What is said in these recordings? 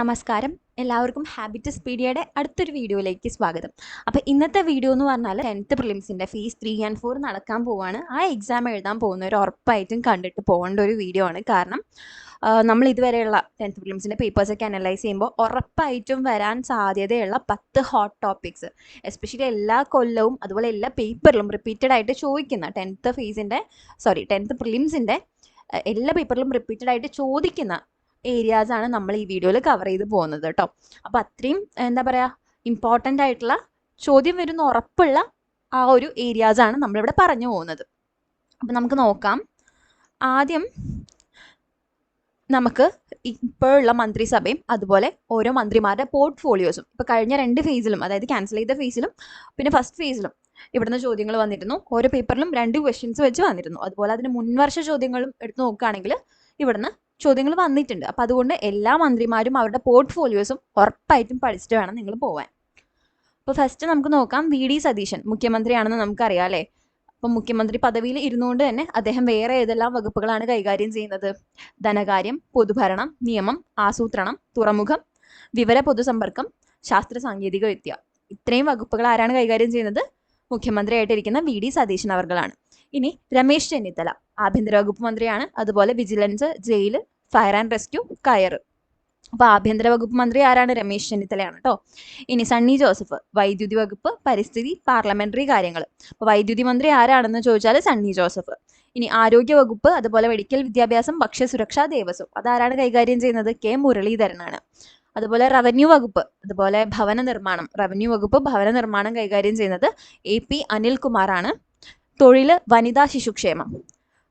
നമസ്കാരം, എല്ലാവർക്കും ഹാബിറ്റസ് പീഡിയയുടെ അടുത്തൊരു വീഡിയോയിലേക്ക് സ്വാഗതം. അപ്പോൾ ഇന്നത്തെ വീഡിയോ എന്ന് പറഞ്ഞാൽ 10th പ്രിലിംസിൻ്റെ ഫേസ് 3 and 4 നടക്കാൻ പോവാണ്. ആ എക്സാം എഴുതാൻ പോകുന്നവർ ഉറപ്പായിട്ടും കണ്ടിട്ട് പോകേണ്ട ഒരു വീഡിയോ ആണ്. കാരണം നമ്മൾ ഇതുവരെയുള്ള 10th പ്രിലിംസിൻ്റെ പേപ്പേഴ്സൊക്കെ അനലൈസ് ചെയ്യുമ്പോൾ ഉറപ്പായിട്ടും വരാൻ സാധ്യതയുള്ള 10 ഹോട്ട് ടോപ്പിക്സ്, എസ്പെഷ്യലി എല്ലാ കൊല്ലവും അതുപോലെ എല്ലാ പേപ്പറിലും റിപ്പീറ്റഡ് ആയിട്ട് ചോദിക്കുന്ന 10th പ്രിലിംസിൻ്റെ എല്ലാ പേപ്പറിലും റിപ്പീറ്റഡ് ആയിട്ട് ചോദിക്കുന്ന ഏരിയാസാണ് നമ്മൾ ഈ വീഡിയോയിൽ കവർ ചെയ്ത് പോകുന്നത് കേട്ടോ. അപ്പോൾ അത്രയും ഇമ്പോർട്ടൻ്റ് ആയിട്ടുള്ള ചോദ്യം വരുന്ന ഉറപ്പുള്ള ആ ഒരു ഏരിയാസാണ് നമ്മളിവിടെ പറഞ്ഞു പോകുന്നത്. അപ്പം നമുക്ക് നോക്കാം. ആദ്യം നമുക്ക് ഇപ്പോഴുള്ള മന്ത്രിസഭയും അതുപോലെ ഓരോ മന്ത്രിമാരുടെ പോർട്ട്ഫോളിയോസും ഇപ്പോൾ കഴിഞ്ഞ 2 ഫേസിലും, അതായത് ക്യാൻസൽ ചെയ്ത ഫേസിലും പിന്നെ ഫസ്റ്റ് ഫേസിലും ഇവിടുന്ന് ചോദ്യങ്ങൾ വന്നിരുന്നു. ഓരോ പേപ്പറിലും 2 ക്വസ്റ്റ്യൻസ് വെച്ച് വന്നിരുന്നു. അതുപോലെ അതിന് മുൻവർഷ ചോദ്യങ്ങളും എടുത്ത് നോക്കുകയാണെങ്കിൽ ഇവിടുന്ന് ചോദ്യങ്ങൾ വന്നിട്ടുണ്ട്. അപ്പോൾ അതുകൊണ്ട് എല്ലാ മന്ത്രിമാരും അവരുടെ പോർട്ട്ഫോളിയോസും ഉറപ്പായിട്ടും പഠിച്ചിട്ട് വേണം നിങ്ങൾ പോവാൻ. അപ്പോൾ ഫസ്റ്റ് നമുക്ക് നോക്കാം. വി.ഡി. സതീശൻ മുഖ്യമന്ത്രിയാണെന്ന് നമുക്കറിയാം അല്ലേ. അപ്പം മുഖ്യമന്ത്രി പദവിയിൽ ഇരുന്നുകൊണ്ട് തന്നെ അദ്ദേഹം വേറെ ഏതെല്ലാം വകുപ്പുകളാണ് കൈകാര്യം ചെയ്യുന്നത്? ധനകാര്യം, പൊതുഭരണം, നിയമം, ആസൂത്രണം, തുറമുഖം, വിവര പൊതുസമ്പർക്കം, ശാസ്ത്ര സാങ്കേതിക വിദ്യ. ഇത്രയും വകുപ്പുകൾ ആരാണ് കൈകാര്യം ചെയ്യുന്നത്? മുഖ്യമന്ത്രിയായിട്ടിരിക്കുന്ന വി.ഡി. സതീശൻ അവർകളാണ്. ഇനി രമേശ് ചെന്നിത്തല ആഭ്യന്തര വകുപ്പ് മന്ത്രിയാണ്. അതുപോലെ vigilance, jail, fire and rescue, കയർ. അപ്പോൾ ആഭ്യന്തര വകുപ്പ് മന്ത്രി ആരാണ്? രമേശ് ചെന്നിത്തലയാണ് കേട്ടോ. ഇനി സണ്ണി ജോസഫ് വൈദ്യുതി വകുപ്പ്, പരിസ്ഥിതി, പാർലമെന്ററി കാര്യങ്ങൾ. അപ്പോൾ വൈദ്യുതി മന്ത്രി ആരാണെന്ന് ചോദിച്ചാൽ സണ്ണി ജോസഫ്. ഇനി ആരോഗ്യ വകുപ്പ്, അതുപോലെ മെഡിക്കൽ വിദ്യാഭ്യാസം, ഭക്ഷ്യസുരക്ഷാ, ദേവസ്വം, അതാരാണ് കൈകാര്യം ചെയ്യുന്നത്? കെ മുരളീധരനാണ്. അതുപോലെ റവന്യൂ വകുപ്പ്, അതുപോലെ ഭവന നിർമ്മാണം, റവന്യൂ വകുപ്പ് ഭവന നിർമ്മാണം കൈകാര്യം ചെയ്യുന്നത് AP അനിൽകുമാറാണ്. തൊഴിൽ, വനിതാ ശിശുക്ഷേമം,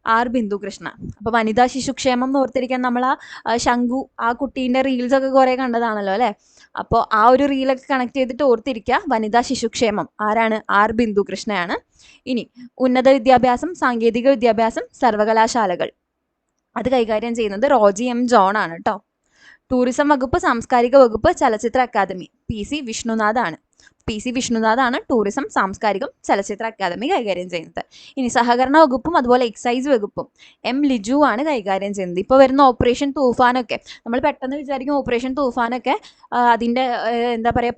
ആർ ബിന്ദുകൃഷ്ണ. അപ്പോൾ വനിതാ ശിശുക്ഷേമം എന്ന് ഓർത്തിരിക്കാൻ നമ്മൾ ആ ശംഖു, ആ കുട്ടീൻ്റെ റീൽസൊക്കെ കുറേ കണ്ടതാണല്ലോ അല്ലേ. അപ്പോൾ ആ ഒരു റീലൊക്കെ കണക്ട് ചെയ്തിട്ട് ഓർത്തിരിക്കുക. വനിതാ ശിശുക്ഷേമം ആരാണ്? ആർ ബിന്ദുകൃഷ്ണയാണ്. ഇനി ഉന്നത വിദ്യാഭ്യാസം, സാങ്കേതിക വിദ്യാഭ്യാസം, സർവകലാശാലകൾ, അത് കൈകാര്യം ചെയ്യുന്നത് റോജി M. ജോൺ ആണ് കേട്ടോ. ടൂറിസം വകുപ്പ്, സാംസ്കാരിക വകുപ്പ്, ചലച്ചിത്ര അക്കാദമി PC വിഷ്ണുനാഥാണ് ടൂറിസം, സാംസ്കാരികം, ചലച്ചിത്ര അക്കാദമി കൈകാര്യം ചെയ്യുന്നത്. ഇനി സഹകരണ വകുപ്പും അതുപോലെ എക്സൈസ് വകുപ്പും M. ലിജു ആണ് കൈകാര്യം ചെയ്യുന്നത്. ഇപ്പോൾ വരുന്ന ഓപ്പറേഷൻ തൂഫാനൊക്കെ നമ്മൾ പെട്ടെന്ന് വിചാരിക്കും ഓപ്പറേഷൻ തൂഫാനൊക്കെ അതിൻ്റെ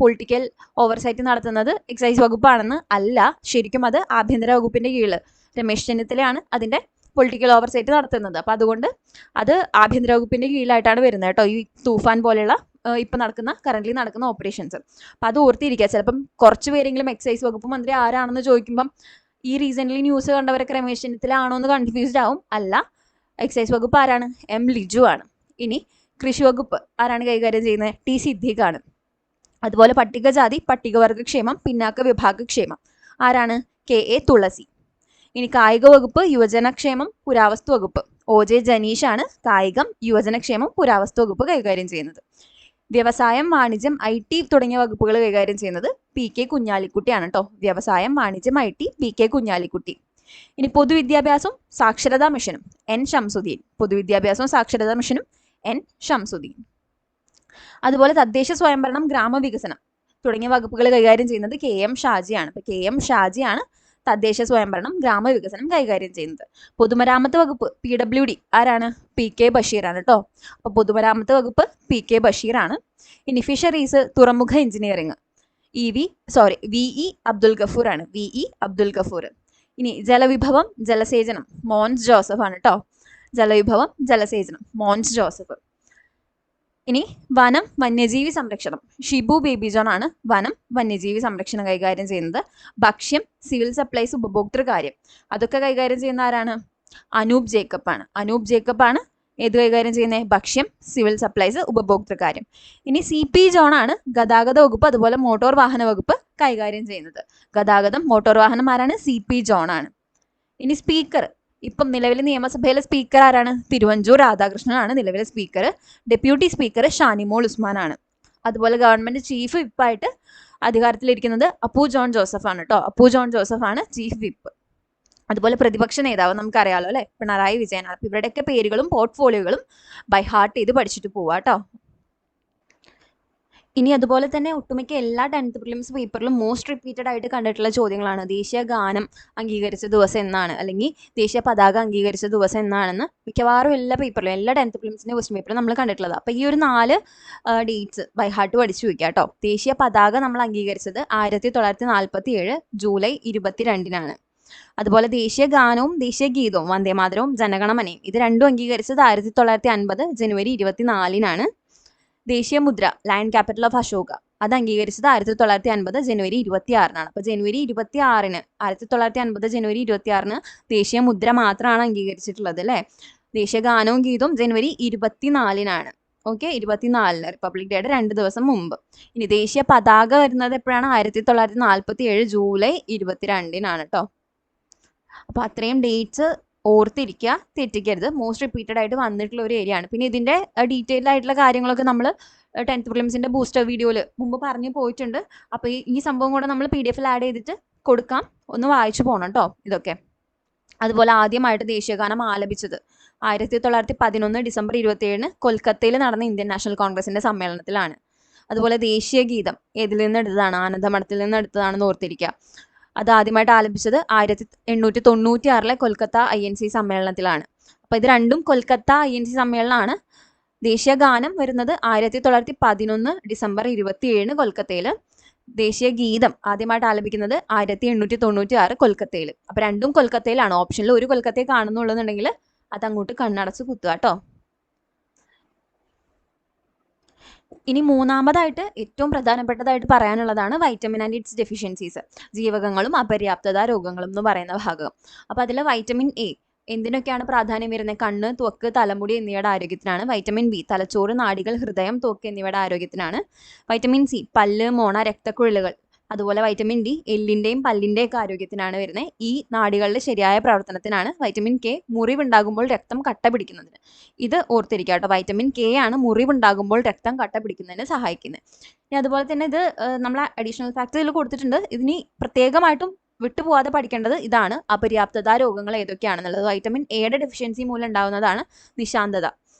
പൊളിറ്റിക്കൽ ഓവർസൈറ്റ് നടത്തുന്നത് എക്സൈസ് വകുപ്പാണെന്ന്. അല്ല, ശരിക്കും അത് ആഭ്യന്തര വകുപ്പിൻ്റെ കീഴിൽ രമേശ് ചെന്നിത്തലയാണ് അതിൻ്റെ പൊളിറ്റിക്കൽ ഓവർസൈറ്റ് നടത്തുന്നത്. അപ്പോൾ അതുകൊണ്ട് അത് ആഭ്യന്തര വകുപ്പിൻ്റെ കീഴിലായിട്ടാണ് വരുന്നത് കേട്ടോ, ഈ തൂഫാൻ പോലെയുള്ള ഇപ്പം കറൻ്റ്ലി നടക്കുന്ന ഓപ്പറേഷൻസ്. അപ്പം അത് ഓർത്തിരിക്കുക. ചിലപ്പം കുറച്ച് പേരെങ്കിലും എക്സൈസ് വകുപ്പ് മന്ത്രി ആരാണെന്ന് ചോദിക്കുമ്പം ഈ റീസെൻ്റ്ലി ന്യൂസ് കണ്ടവരൊക്കെ രമേശ് ചെന്നിത്തല ആണോ എന്ന് കൺഫ്യൂസ്ഡ് ആവും. അല്ല, എക്സൈസ് വകുപ്പ് ആരാണ്? M. ലിജു ആണ്. ഇനി കൃഷി വകുപ്പ് ആരാണ് കൈകാര്യം ചെയ്യുന്നത്? T. സിദ്ദീഖാണ്. അതുപോലെ പട്ടികജാതി പട്ടികവർഗക്ഷേമം, പിന്നാക്ക വിഭാഗക്ഷേമം ആരാണ്? KA. തുളസി. ഇനി കായിക വകുപ്പ്, യുവജനക്ഷേമം, പുരാവസ്തു വകുപ്പ് OJ ജനീഷാണ് കായികം, യുവജനക്ഷേമം, പുരാവസ്തു വകുപ്പ് കൈകാര്യം ചെയ്യുന്നത്. വ്യവസായം, വാണിജ്യം, IT തുടങ്ങിയ വകുപ്പുകൾ കൈകാര്യം ചെയ്യുന്നത് PK കുഞ്ഞാലിക്കുട്ടിയാണ് കേട്ടോ. വ്യവസായം, വാണിജ്യം, IT PK കുഞ്ഞാലിക്കുട്ടി. ഇനി പൊതുവിദ്യാഭ്യാസവും സാക്ഷരതാ മിഷനും N. ഷംസുദ്ദീൻ. പൊതുവിദ്യാഭ്യാസവും സാക്ഷരതാ മിഷനും N. ഷംസുദ്ദീൻ. അതുപോലെ തദ്ദേശ സ്വയംഭരണം, ഗ്രാമവികസനം തുടങ്ങിയ വകുപ്പുകൾ കൈകാര്യം ചെയ്യുന്നത് KM ഷാജിയാണ്. അപ്പോൾ KM ഷാജിയാണ് തദ്ദേശ സ്വയംഭരണം, ഗ്രാമവികസനം കൈകാര്യം ചെയ്യുന്നത്. പൊതുമരാമത്ത് വകുപ്പ് PWD ആരാണ്? PK ബഷീറാണ് കേട്ടോ. അപ്പോൾ പൊതുമരാമത്ത് വകുപ്പ് PK ബഷീറാണ്. ഇനി ഫിഷറീസ്, തുറമുഖ എഞ്ചിനീയറിംഗ് VE അബ്ദുൽ ഗഫൂറാണ്. VE അബ്ദുൽ ഗഫൂർ. ഇനി ജലവിഭവം, ജലസേചനം മോൻസ് ജോസഫ് ആണ് കേട്ടോ. ജലവിഭവം, ജലസേചനം മോൻസ് ജോസഫ്. ഇനി വനം, വന്യജീവി സംരക്ഷണം ഷിബു ബേബി ജോൺ ആണ് വനം, വന്യജീവി സംരക്ഷണം കൈകാര്യം ചെയ്യുന്നത്. ഭക്ഷ്യം, സിവിൽ സപ്ലൈസ്, ഉപഭോക്തൃകാര്യം അതൊക്കെ കൈകാര്യം ചെയ്യുന്ന ആരാണ്? അനൂപ് ജേക്കബ് ആണ് ഏത് കൈകാര്യം ചെയ്യുന്നത്? ഭക്ഷ്യം, സിവിൽ സപ്ലൈസ്, ഉപഭോക്തൃകാര്യം. ഇനി CP ജോൺ ആണ് ഗതാഗത വകുപ്പ് അതുപോലെ മോട്ടോർ വാഹന വകുപ്പ് കൈകാര്യം ചെയ്യുന്നത്. ഗതാഗതം, മോട്ടോർ വാഹനം ആരാണ്? CP ജോൺ ആണ്. ഇനി സ്പീക്കർ, ഇപ്പം നിലവിലെ നിയമസഭയിലെ സ്പീക്കർ ആരാണ്? തിരുവഞ്ചൂർ രാധാകൃഷ്ണനാണ് നിലവിലെ സ്പീക്കർ. ഡെപ്യൂട്ടി സ്പീക്കർ ഷാനിമോൾ ഉസ്മാനാണ്. അതുപോലെ ഗവൺമെന്റ് ചീഫ് വിപ്പായിട്ട് അധികാരത്തിലിരിക്കുന്നത് അപ്പു ജോൺ ജോസഫ് ആണ് കേട്ടോ. അപ്പു ജോൺ ജോസഫ് ആണ് ചീഫ് വിപ്പ്. അതുപോലെ പ്രതിപക്ഷ നേതാവ് നമുക്കറിയാലോ അല്ലേ, പിണറായി വിജയനാണ്. അപ്പം ഇവരുടെയൊക്കെ പേരുകളും പോർട്ട്ഫോളിയോകളും ബൈ ഹാർട്ട് ചെയ്ത് പഠിച്ചിട്ട് പോവാ കേട്ടോ. ഇനി അതുപോലെ തന്നെ ഒട്ടുമിക്ക എല്ലാ 10th പ്രിലിംസ് പേപ്പറിലും മോസ്റ്റ് റിപ്പീറ്റഡ് ആയിട്ട് കണ്ടിട്ടുള്ള ചോദ്യങ്ങളാണ് ദേശീയ ഗാനം അംഗീകരിച്ച ദിവസം എന്നാണ്, അല്ലെങ്കിൽ ദേശീയ പതാക അംഗീകരിച്ച ദിവസം എന്നാണെന്ന് മിക്കവാറും എല്ലാ പേപ്പറിലും, എല്ലാ 10th പ്രിലിംസിൻ്റെ ക്വസ്റ്റ്യൻ പേപ്പറിലും നമ്മൾ കണ്ടിട്ടുള്ളത്. അപ്പോൾ ഈ ഒരു 4 ഡേറ്റ്സ് ബൈ ഹാർട്ട് പഠിച്ചു വയ്ക്കുക കേട്ടോ. ദേശീയ പതാക നമ്മൾ അംഗീകരിച്ചത് 1947 ജൂലൈ 22-നാണ്. അതുപോലെ ദേശീയ ഗാനവും ദേശീയ ഗീതവും വന്ദേമാതരവും ജനഗണമനയും ഇത് രണ്ടും അംഗീകരിച്ചത് 1950 ജനുവരി 24-നാണ്. ദേശീയ മുദ്ര ലയൺ ക്യാപിറ്റൽ ഓഫ് അശോക അത് അംഗീകരിച്ചത് 1950 ജനുവരി 26-നാണ്. അപ്പോൾ ജനുവരി 26-ന് 1950 ജനുവരി 26-ന് ദേശീയ മുദ്ര മാത്രമാണ് അംഗീകരിച്ചിട്ടുള്ളത് അല്ലേ. ദേശീയ ഗാനവും ഗീതവും ജനുവരി 24-നാണ്. ഓക്കെ, 24-ന് റിപ്പബ്ലിക് ഡേയുടെ 2 ദിവസം മുമ്പ്. ഇനി ദേശീയ പതാക വരുന്നത് എപ്പോഴാണ്? 1947 ജൂലൈ 22-നാണ് കേട്ടോ. അപ്പോൾ അത്രയും ഡേറ്റ്സ് ഓർത്തിരിക്കുക, തെറ്റിക്കരുത്. മോസ്റ്റ് റിപ്പീറ്റഡ് ആയിട്ട് വന്നിട്ടുള്ള ഒരു ഏരിയ ആണ്. പിന്നെ ഇതിൻ്റെ ഡീറ്റെയിൽഡ് ആയിട്ടുള്ള കാര്യങ്ങളൊക്കെ നമ്മൾ 10th പ്രിലിംസിൻ്റെ ബൂസ്റ്റർ വീഡിയോയിൽ മുമ്പ് പറഞ്ഞു പോയിട്ടുണ്ട്. അപ്പോൾ ഈ സംഭവം കൂടെ നമ്മൾ PDF ആഡ് ചെയ്തിട്ട് കൊടുക്കാം, ഒന്ന് വായിച്ചു പോകണം കേട്ടോ ഇതൊക്കെ. അതുപോലെ ആദ്യമായിട്ട് ദേശീയഗാനം ആലപിച്ചത് 1911 ഡിസംബർ 27-ന് കൊൽക്കത്തയിൽ നടന്ന ഇന്ത്യൻ നാഷണൽ കോൺഗ്രസിൻ്റെ സമ്മേളനത്തിലാണ്. അതുപോലെ ദേശീയ ഗീതം ഏതിൽ നിന്ന് എടുത്തതാണ്? ആനന്ദമഠത്തിൽ നിന്ന് എടുത്തതാണെന്ന് ഓർത്തിരിക്കുക. അത് ആദ്യമായിട്ട് ആലപിച്ചത് 1896-ലെ കൊൽക്കത്ത INC സമ്മേളനത്തിലാണ്. അപ്പോൾ ഇത് രണ്ടും കൊൽക്കത്ത INC സമ്മേളനമാണ്. ദേശീയ ഗാനം വരുന്നത് 1911 ഡിസംബർ 27-ന് കൊൽക്കത്തയിൽ. ദേശീയ ഗീതം ആദ്യമായിട്ട് ആലപിക്കുന്നത് 1896 കൊൽക്കത്തയിൽ. അപ്പോൾ രണ്ടും കൊൽക്കത്തയിലാണ്. ഓപ്ഷനിൽ ഒരു കൊൽക്കത്തയെ കാണുന്നുള്ളൂന്നുണ്ടെങ്കിൽ അത് അങ്ങോട്ട് കണ്ണടച്ച് കുത്തുക കേട്ടോ. ഇനി മൂന്നാമതായിട്ട് ഏറ്റവും പ്രധാനപ്പെട്ടതായിട്ട് പറയാനുള്ളതാണ് വൈറ്റമിൻ ആൻഡ് ഇറ്റ്സ് ഡെഫിഷ്യൻസീസ്, ജീവകങ്ങളും അപര്യാപ്തത രോഗങ്ങളും എന്ന് പറയുന്ന ഭാഗം. അപ്പോൾ അതിൽ വൈറ്റമിൻ A എന്തിനൊക്കെയാണ് പ്രാധാന്യം വരുന്നത്? കണ്ണ്, ത്വക്ക്, തലമുടി എന്നിവയുടെ ആരോഗ്യത്തിനാണ്. വൈറ്റമിൻ B തലച്ചോറ്, നാഡികൾ, ഹൃദയം, ത്വക്ക് എന്നിവയുടെ ആരോഗ്യത്തിനാണ്. വൈറ്റമിൻ C പല്ല്, മോണ, രക്തക്കുഴലുകൾ. അതുപോലെ വൈറ്റമിൻ D എല്ലിൻ്റെയും പല്ലിൻ്റെയൊക്കെ ആരോഗ്യത്തിനാണ് വരുന്നത്. ഈ നാഡികളുടെ ശരിയായ പ്രവർത്തനത്തിനാണ്. വൈറ്റമിൻ K മുറിവുണ്ടാകുമ്പോൾ രക്തം കട്ട പിടിക്കുന്നതിന്. ഇത് ഓർത്തിരിക്കുക കേട്ടോ. വൈറ്റമിൻ K ആണ് മുറിവുണ്ടാകുമ്പോൾ രക്തം കട്ട പിടിക്കുന്നതിന് സഹായിക്കുന്നത്. ഇനി അതുപോലെ തന്നെ ഇത് നമ്മൾ അഡീഷണൽ ഫാക്ട് ഇതിൽ കൊടുത്തിട്ടുണ്ട്. ഇതിനി പ്രത്യേകമായിട്ടും വിട്ടുപോകാതെ പഠിക്കേണ്ടത് ഇതാണ്, അപര്യാപ്തത രോഗങ്ങൾ ഏതൊക്കെയാണെന്നുള്ളത്. വൈറ്റമിൻ എയുടെ ഡെഫിഷ്യൻസി മൂലം ഉണ്ടാകുന്നതാണ് നിശാന്തത,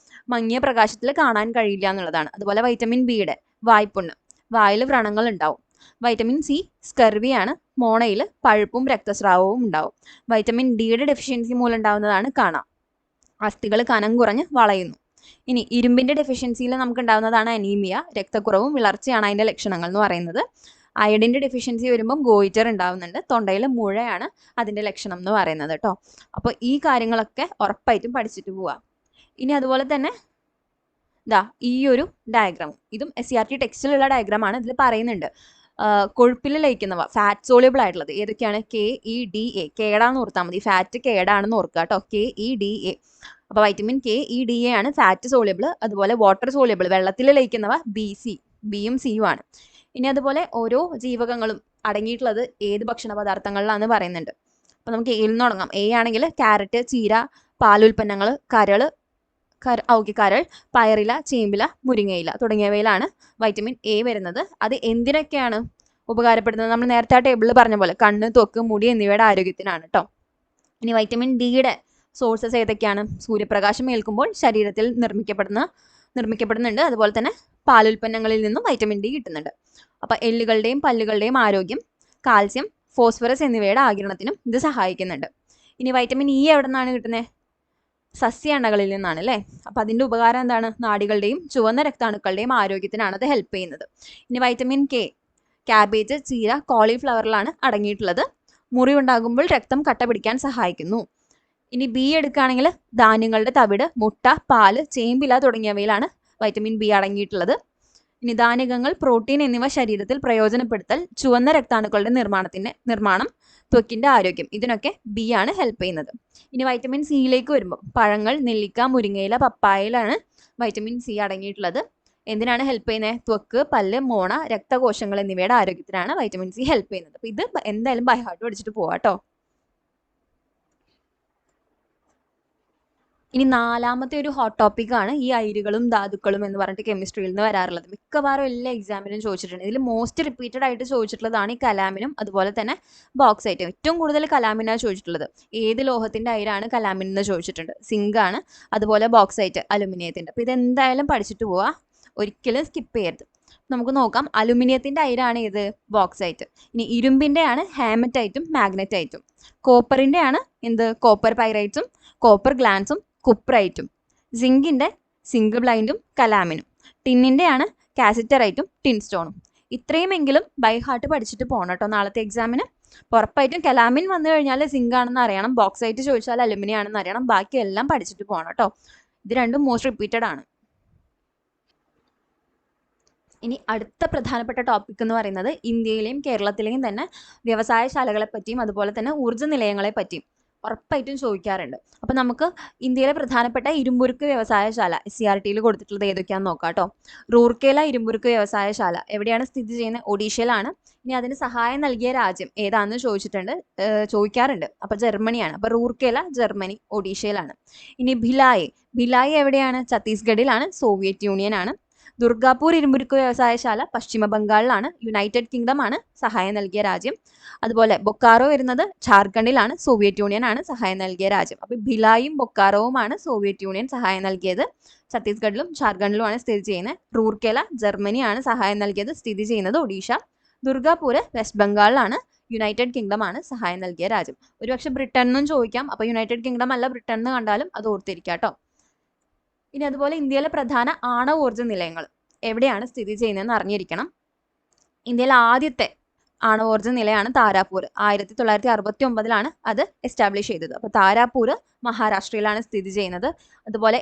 മങ്ങിയ പ്രകാശത്തിൽ കാണാൻ കഴിയില്ല എന്നുള്ളതാണ്. അതുപോലെ വൈറ്റമിൻ ബിയുടെ വായ്പുണ്ണ്, വായിൽ വ്രണങ്ങൾ ഉണ്ടാവും. വൈറ്റമിൻ സി സ്കർവിയാണ്, മോണയിൽ പഴുപ്പും രക്തസ്രാവവും ഉണ്ടാവും. വൈറ്റമിൻ ഡിയുടെ ഡെഫിഷ്യൻസി മൂലം ഉണ്ടാകുന്നതാണ് കാണ, അസ്ഥികൾ കനം കുറഞ്ഞ് വളയുന്നു. ഇനി ഇരുമ്പിൻ്റെ ഡെഫിഷ്യൻസിയിൽ നമുക്ക് ഉണ്ടാകുന്നതാണ് അനീമിയ, രക്തക്കുറവും വിളർച്ചയാണ് അതിൻ്റെ ലക്ഷണങ്ങൾ എന്ന് പറയുന്നത്. അയഡിൻ്റെ ഡെഫിഷ്യൻസി വരുമ്പം ഗോയിറ്റർ ഉണ്ടാവുന്നുണ്ട്, തൊണ്ടയിൽ മുഴയാണ് അതിൻ്റെ ലക്ഷണം എന്ന് പറയുന്നത് കേട്ടോ. അപ്പോൾ ഈ കാര്യങ്ങളൊക്കെ ഉറപ്പായിട്ടും പഠിച്ചിട്ട് പോവുക. ഇനി അതുപോലെ തന്നെ ഈ ഒരു ഡയഗ്രാം, ഇതും SCERT ടെക്സ്റ്റിലുള്ള ഡയഗ്രാമാണ്. ഇതിൽ പറയുന്നുണ്ട് കൊഴുപ്പിൽ ലയിക്കുന്നവ, ഫാറ്റ് സോളിബിൾ ആയിട്ടുള്ളത് ഏതൊക്കെയാണ്? KEDA, കേടാന്ന് ഓർത്താൽ മതി, ഫാറ്റ് കേടാണെന്ന് ഓർക്കുക കേട്ടോ, KEDA. അപ്പോൾ വൈറ്റമിൻ KEDA ആണ് ഫാറ്റ് സോളിബിൾ. അതുപോലെ വാട്ടർ സോളിബിൾ വെള്ളത്തിൽ ലയിക്കുന്നവ BC, Bയും Cയും ആണ്. ഇനി അതുപോലെ ഓരോ ജീവകങ്ങളും അടങ്ങിയിട്ടുള്ളത് ഏത് ഭക്ഷണ പദാർത്ഥങ്ങളിലാണെന്ന് പറയുന്നുണ്ട്. അപ്പോൾ നമുക്ക് എയിൽ നിന്ന് തുടങ്ങാം. A ആണെങ്കിൽ ക്യാരറ്റ്, ചീര, പാലുൽപ്പന്നങ്ങൾ, കരൾ, പയറില, ചേമ്പില, മുരിങ്ങയില തുടങ്ങിയവയിലാണ് വൈറ്റമിൻ A വരുന്നത്. അത് എന്തിനൊക്കെയാണ് ഉപകാരപ്പെടുന്നത്? നമ്മൾ നേരത്തെ ആ ടേബിളിൽ പറഞ്ഞ പോലെ കണ്ണ്, ത്വക്ക്, മുടി എന്നിവയുടെ ആരോഗ്യത്തിനാണ് കേട്ടോ. ഇനി വൈറ്റമിൻ ഡിയുടെ സോഴ്സസ് ഏതൊക്കെയാണ്? സൂര്യപ്രകാശം ഏൽക്കുമ്പോൾ ശരീരത്തിൽ നിർമ്മിക്കപ്പെടുന്നുണ്ട്. അതുപോലെ തന്നെ പാലുൽപ്പന്നങ്ങളിൽ നിന്നും വൈറ്റമിൻ ഡി കിട്ടുന്നുണ്ട്. അപ്പോൾ എല്ലുകളുടെയും പല്ലുകളുടെയും ആരോഗ്യം, കാൽസ്യം, ഫോസ്ഫറസ് എന്നിവയുടെ ആഗിരണത്തിനും ഇത് സഹായിക്കുന്നുണ്ട്. ഇനി വൈറ്റമിൻ ഇ എവിടെ നിന്നാണ് കിട്ടുന്നത്? സസ്യ എണ്ണകളിൽ നിന്നാണ് അല്ലേ. അപ്പോൾ അതിൻ്റെ ഉപകാരം എന്താണ്? നാഡികളുടെയും ചുവന്ന രക്താണുക്കളുടെയും ആരോഗ്യത്തിനാണ് അത് ഹെൽപ്പ് ചെയ്യുന്നത്. ഇനി വൈറ്റമിൻ കെ ക്യാബേജ്, ചീര, കോളിഫ്ലവറിലാണ് അടങ്ങിയിട്ടുള്ളത്. മുറിവുണ്ടാകുമ്പോൾ രക്തം കട്ട പിടിക്കാൻ സഹായിക്കുന്നു. ഇനി ബി എടുക്കുകയാണെങ്കിൽ ധാന്യങ്ങളുടെ തവിട്, മുട്ട, പാല്, ചേമ്പില തുടങ്ങിയവയിലാണ് വൈറ്റമിൻ ബി അടങ്ങിയിട്ടുള്ളത്. ഇനി ധാന്യങ്ങൾ, പ്രോട്ടീൻ എന്നിവ ശരീരത്തിൽ പ്രയോജനപ്പെടുത്തൽ, ചുവന്ന രക്താണുക്കളുടെ നിർമ്മാണം, ത്വക്കിൻ്റെ ആരോഗ്യം, ഇതിനൊക്കെ ബി ആണ് ഹെൽപ്പ് ചെയ്യുന്നത്. ഇനി വൈറ്റമിൻ സിയിലേക്ക് വരുമ്പോൾ പഴങ്ങൾ, നെല്ലിക്ക, മുരിങ്ങയില, പപ്പായയിലാണ് വൈറ്റമിൻ സി അടങ്ങിയിട്ടുള്ളത്. എന്തിനാണ് ഹെൽപ്പ് ചെയ്യുന്നത്? ത്വക്ക്, പല്ല്, മോണ, രക്തകോശങ്ങൾ എന്നിവയുടെ ആരോഗ്യത്തിനാണ് വൈറ്റമിൻ സി ഹെൽപ്പ് ചെയ്യുന്നത്. അപ്പോൾ ഇത് എന്തായാലും ബൈ ഹാർട്ട് പഠിച്ചിട്ട് പോവാം കേട്ടോ. ഇനി നാലാമത്തെ ഒരു ഹോട്ട് ടോപ്പിക്കാണ് ഈ അയിരുകളും ധാതുക്കളും എന്ന് പറഞ്ഞിട്ട് കെമിസ്ട്രിയിൽ നിന്ന് വരാറുള്ളത്. മിക്കവാറും എല്ലാ എക്സാമിനും ചോദിച്ചിട്ടുണ്ട്. ഇതിൽ മോസ്റ്റ് റിപ്പീറ്റഡ് ആയിട്ട് ചോദിച്ചിട്ടുള്ളതാണ് ഈ കലാമിനും അതുപോലെ തന്നെ ബോക്സൈറ്റും. ഏറ്റവും കൂടുതൽ കലാമിനാണ് ചോദിച്ചിട്ടുള്ളത്. ഏത് ലോഹത്തിൻ്റെ അയിരാണ് കലാമിൻ എന്ന് ചോദിച്ചിട്ടുണ്ട്. സിങ്ക് ആണ്. അതുപോലെ ബോക്സൈറ്റ് അലുമിനിയത്തിൻ്റെ. അപ്പോൾ ഇതെന്തായാലും പഠിച്ചിട്ട് പോവുക. ഒരിക്കലും സ്കിപ്പ് ചെയ്യരുത്. നമുക്ക് നോക്കാം. അലുമിനിയത്തിൻ്റെ അയിരാണ് ഏത്? ബോക്സൈറ്റ്. ഇനി ഇരുമ്പിൻ്റെ ആണ് ഹാമറ്റൈറ്റും മാഗ്നറ്റൈറ്റും. കോപ്പറിൻ്റെ ആണ് എന്ത്? കോപ്പർ പൈറൈറ്റ്സും കോപ്പർ ഗ്ലാൻസും കുപ്രൈറ്റും. സിങ്കിൻ്റെ സിങ്ക് ബ്ലൈൻഡും കലാമിനും. ടിന്നിൻ്റെ ആണ് കാസിറ്ററൈറ്റും ടിൻ സ്റ്റോണും. ഇത്രയുമെങ്കിലും ബൈ ഹാർട്ട് പഠിച്ചിട്ട് പോകണം കേട്ടോ നാളത്തെ എക്സാമിന്. ഉറപ്പായിട്ടും കലാമിൻ വന്നു കഴിഞ്ഞാൽ സിങ്ക് ആണെന്ന് അറിയണം, ബോക്സൈറ്റ് ചോദിച്ചാൽ അലുമിനിയം ആണെന്ന് അറിയണം, ബാക്കിയെല്ലാം പഠിച്ചിട്ട് പോകണം കേട്ടോ. ഇത് രണ്ടും മോസ്റ്റ് റിപ്പീറ്റഡ് ആണ്. ഇനി അടുത്ത പ്രധാനപ്പെട്ട ടോപ്പിക് എന്ന് പറയുന്നത് ഇന്ത്യയിലെയും കേരളത്തിലെയും തന്നെ വ്യവസായശാലകളെ പറ്റിയും അതുപോലെ തന്നെ ഊർജ്ജ നിലയങ്ങളെ പറ്റിയും ഉറപ്പായിട്ടും ചോദിക്കാറുണ്ട്. അപ്പം നമുക്ക് ഇന്ത്യയിലെ പ്രധാനപ്പെട്ട ഇരുമ്പുരുക്ക് വ്യവസായശാല SCERT കൊടുത്തിട്ടുള്ളത് ഏതൊക്കെയാണെന്ന് നോക്കാം കേട്ടോ. റൂർക്കേല ഇരുമ്പുരുക്ക് വ്യവസായശാല എവിടെയാണ് സ്ഥിതി ചെയ്യുന്നത്? ഒഡീഷയിലാണ്. ഇനി അതിന് സഹായം നൽകിയ രാജ്യം ഏതാണെന്ന് ചോദിക്കാറുണ്ട്. അപ്പോൾ ജർമ്മനിയാണ്. അപ്പോൾ റൂർക്കേല ജർമ്മനി, ഒഡീഷയിലാണ്. ഇനി ഭിലായ് എവിടെയാണ്? ഛത്തീസ്ഗഡിലാണ്, സോവിയറ്റ് യൂണിയൻ ആണ്. ദുർഗാപൂർ ഇരുമ്പുരുക്ക് വ്യവസായശാല പശ്ചിമ ബംഗാളിലാണ്, യുണൈറ്റഡ് കിങ്ഡം ആണ് സഹായം നൽകിയ രാജ്യം. അതുപോലെ ബൊക്കാറോ വരുന്നത് ജാർഖണ്ഡിലാണ്, സോവിയറ്റ് യൂണിയൻ ആണ് സഹായം നൽകിയ രാജ്യം. അപ്പോൾ ഭിലായും ബൊക്കാറോവുമാണ് സോവിയറ്റ് യൂണിയൻ സഹായം നൽകിയത്. ഛത്തീസ്ഗഡിലും ജാർഖണ്ഡിലുമാണ് സ്ഥിതി ചെയ്യുന്നത്. റൂർക്കേല ജർമ്മനിയാണ് സഹായം നൽകിയത്, സ്ഥിതി ചെയ്യുന്നത് ഒഡീഷ. ദുർഗാപൂർ വെസ്റ്റ് ബംഗാളിലാണ്, യുണൈറ്റഡ് കിങ്ഡം ആണ് സഹായം നൽകിയ രാജ്യം. ഒരുപക്ഷെ ബ്രിട്ടൻ എന്നും ചോദിക്കാം. അപ്പോൾ യുണൈറ്റഡ് കിങ്ഡം അല്ല ബ്രിട്ടൻ എന്ന് കണ്ടാലും അത് ഓർത്തിരിക്കാം കേട്ടോ. ഇനി അതുപോലെ ഇന്ത്യയിലെ പ്രധാന ആണവോർജ്ജ നിലയങ്ങൾ എവിടെയാണ് സ്ഥിതി ചെയ്യുന്നതെന്ന് അറിഞ്ഞിരിക്കണം. ഇന്ത്യയിലെ ആദ്യത്തെ ആണവോർജ്ജ നിലയാണ് താരാപൂർ. 1969 അത് എസ്റ്റാബ്ലിഷ് ചെയ്തത്. അപ്പോൾ താരാപൂർ മഹാരാഷ്ട്രയിലാണ് സ്ഥിതി ചെയ്യുന്നത്. അതുപോലെ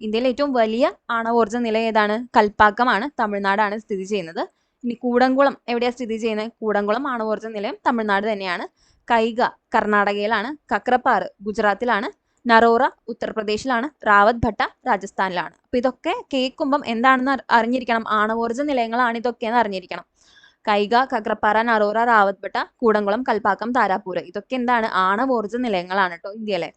ഇന്ത്യയിലെ ഏറ്റവും വലിയ ആണവോർജ്ജ നിലയം ഏതാണ്? കൽപ്പാക്കമാണ്, തമിഴ്നാടാണ് സ്ഥിതി ചെയ്യുന്നത്. ഇനി കൂടംകുളം എവിടെയാണ് സ്ഥിതി ചെയ്യുന്നത്? കൂടംകുളം ആണവോർജ്ജ നിലയം തമിഴ്നാട് തന്നെയാണ്. കൈഗ കർണാടകയിലാണ്, കക്രപ്പാർ ഗുജറാത്തിലാണ്, നറോറ ഉത്തർപ്രദേശിലാണ്, റാവത്ത് ഭട്ട രാജസ്ഥാനിലാണ്. അപ്പോൾ ഇതൊക്കെ കേൾക്കുമ്പം എന്താണെന്ന് അറിഞ്ഞിരിക്കണം. ആണവോർജ്ജ നിലയങ്ങളാണ് ഇതൊക്കെയെന്ന് അറിഞ്ഞിരിക്കണം. കൈഗ, കക്രപ്പാറ, നറോറ, റാവത്ത് ഭട്ട, കൂടംകുളം, കൽപ്പാക്കം, താരാപൂർ ഇതൊക്കെ എന്താണ്? ആണവോർജ്ജ നിലയങ്ങളാണ് കേട്ടോ ഇന്ത്യയിലെ.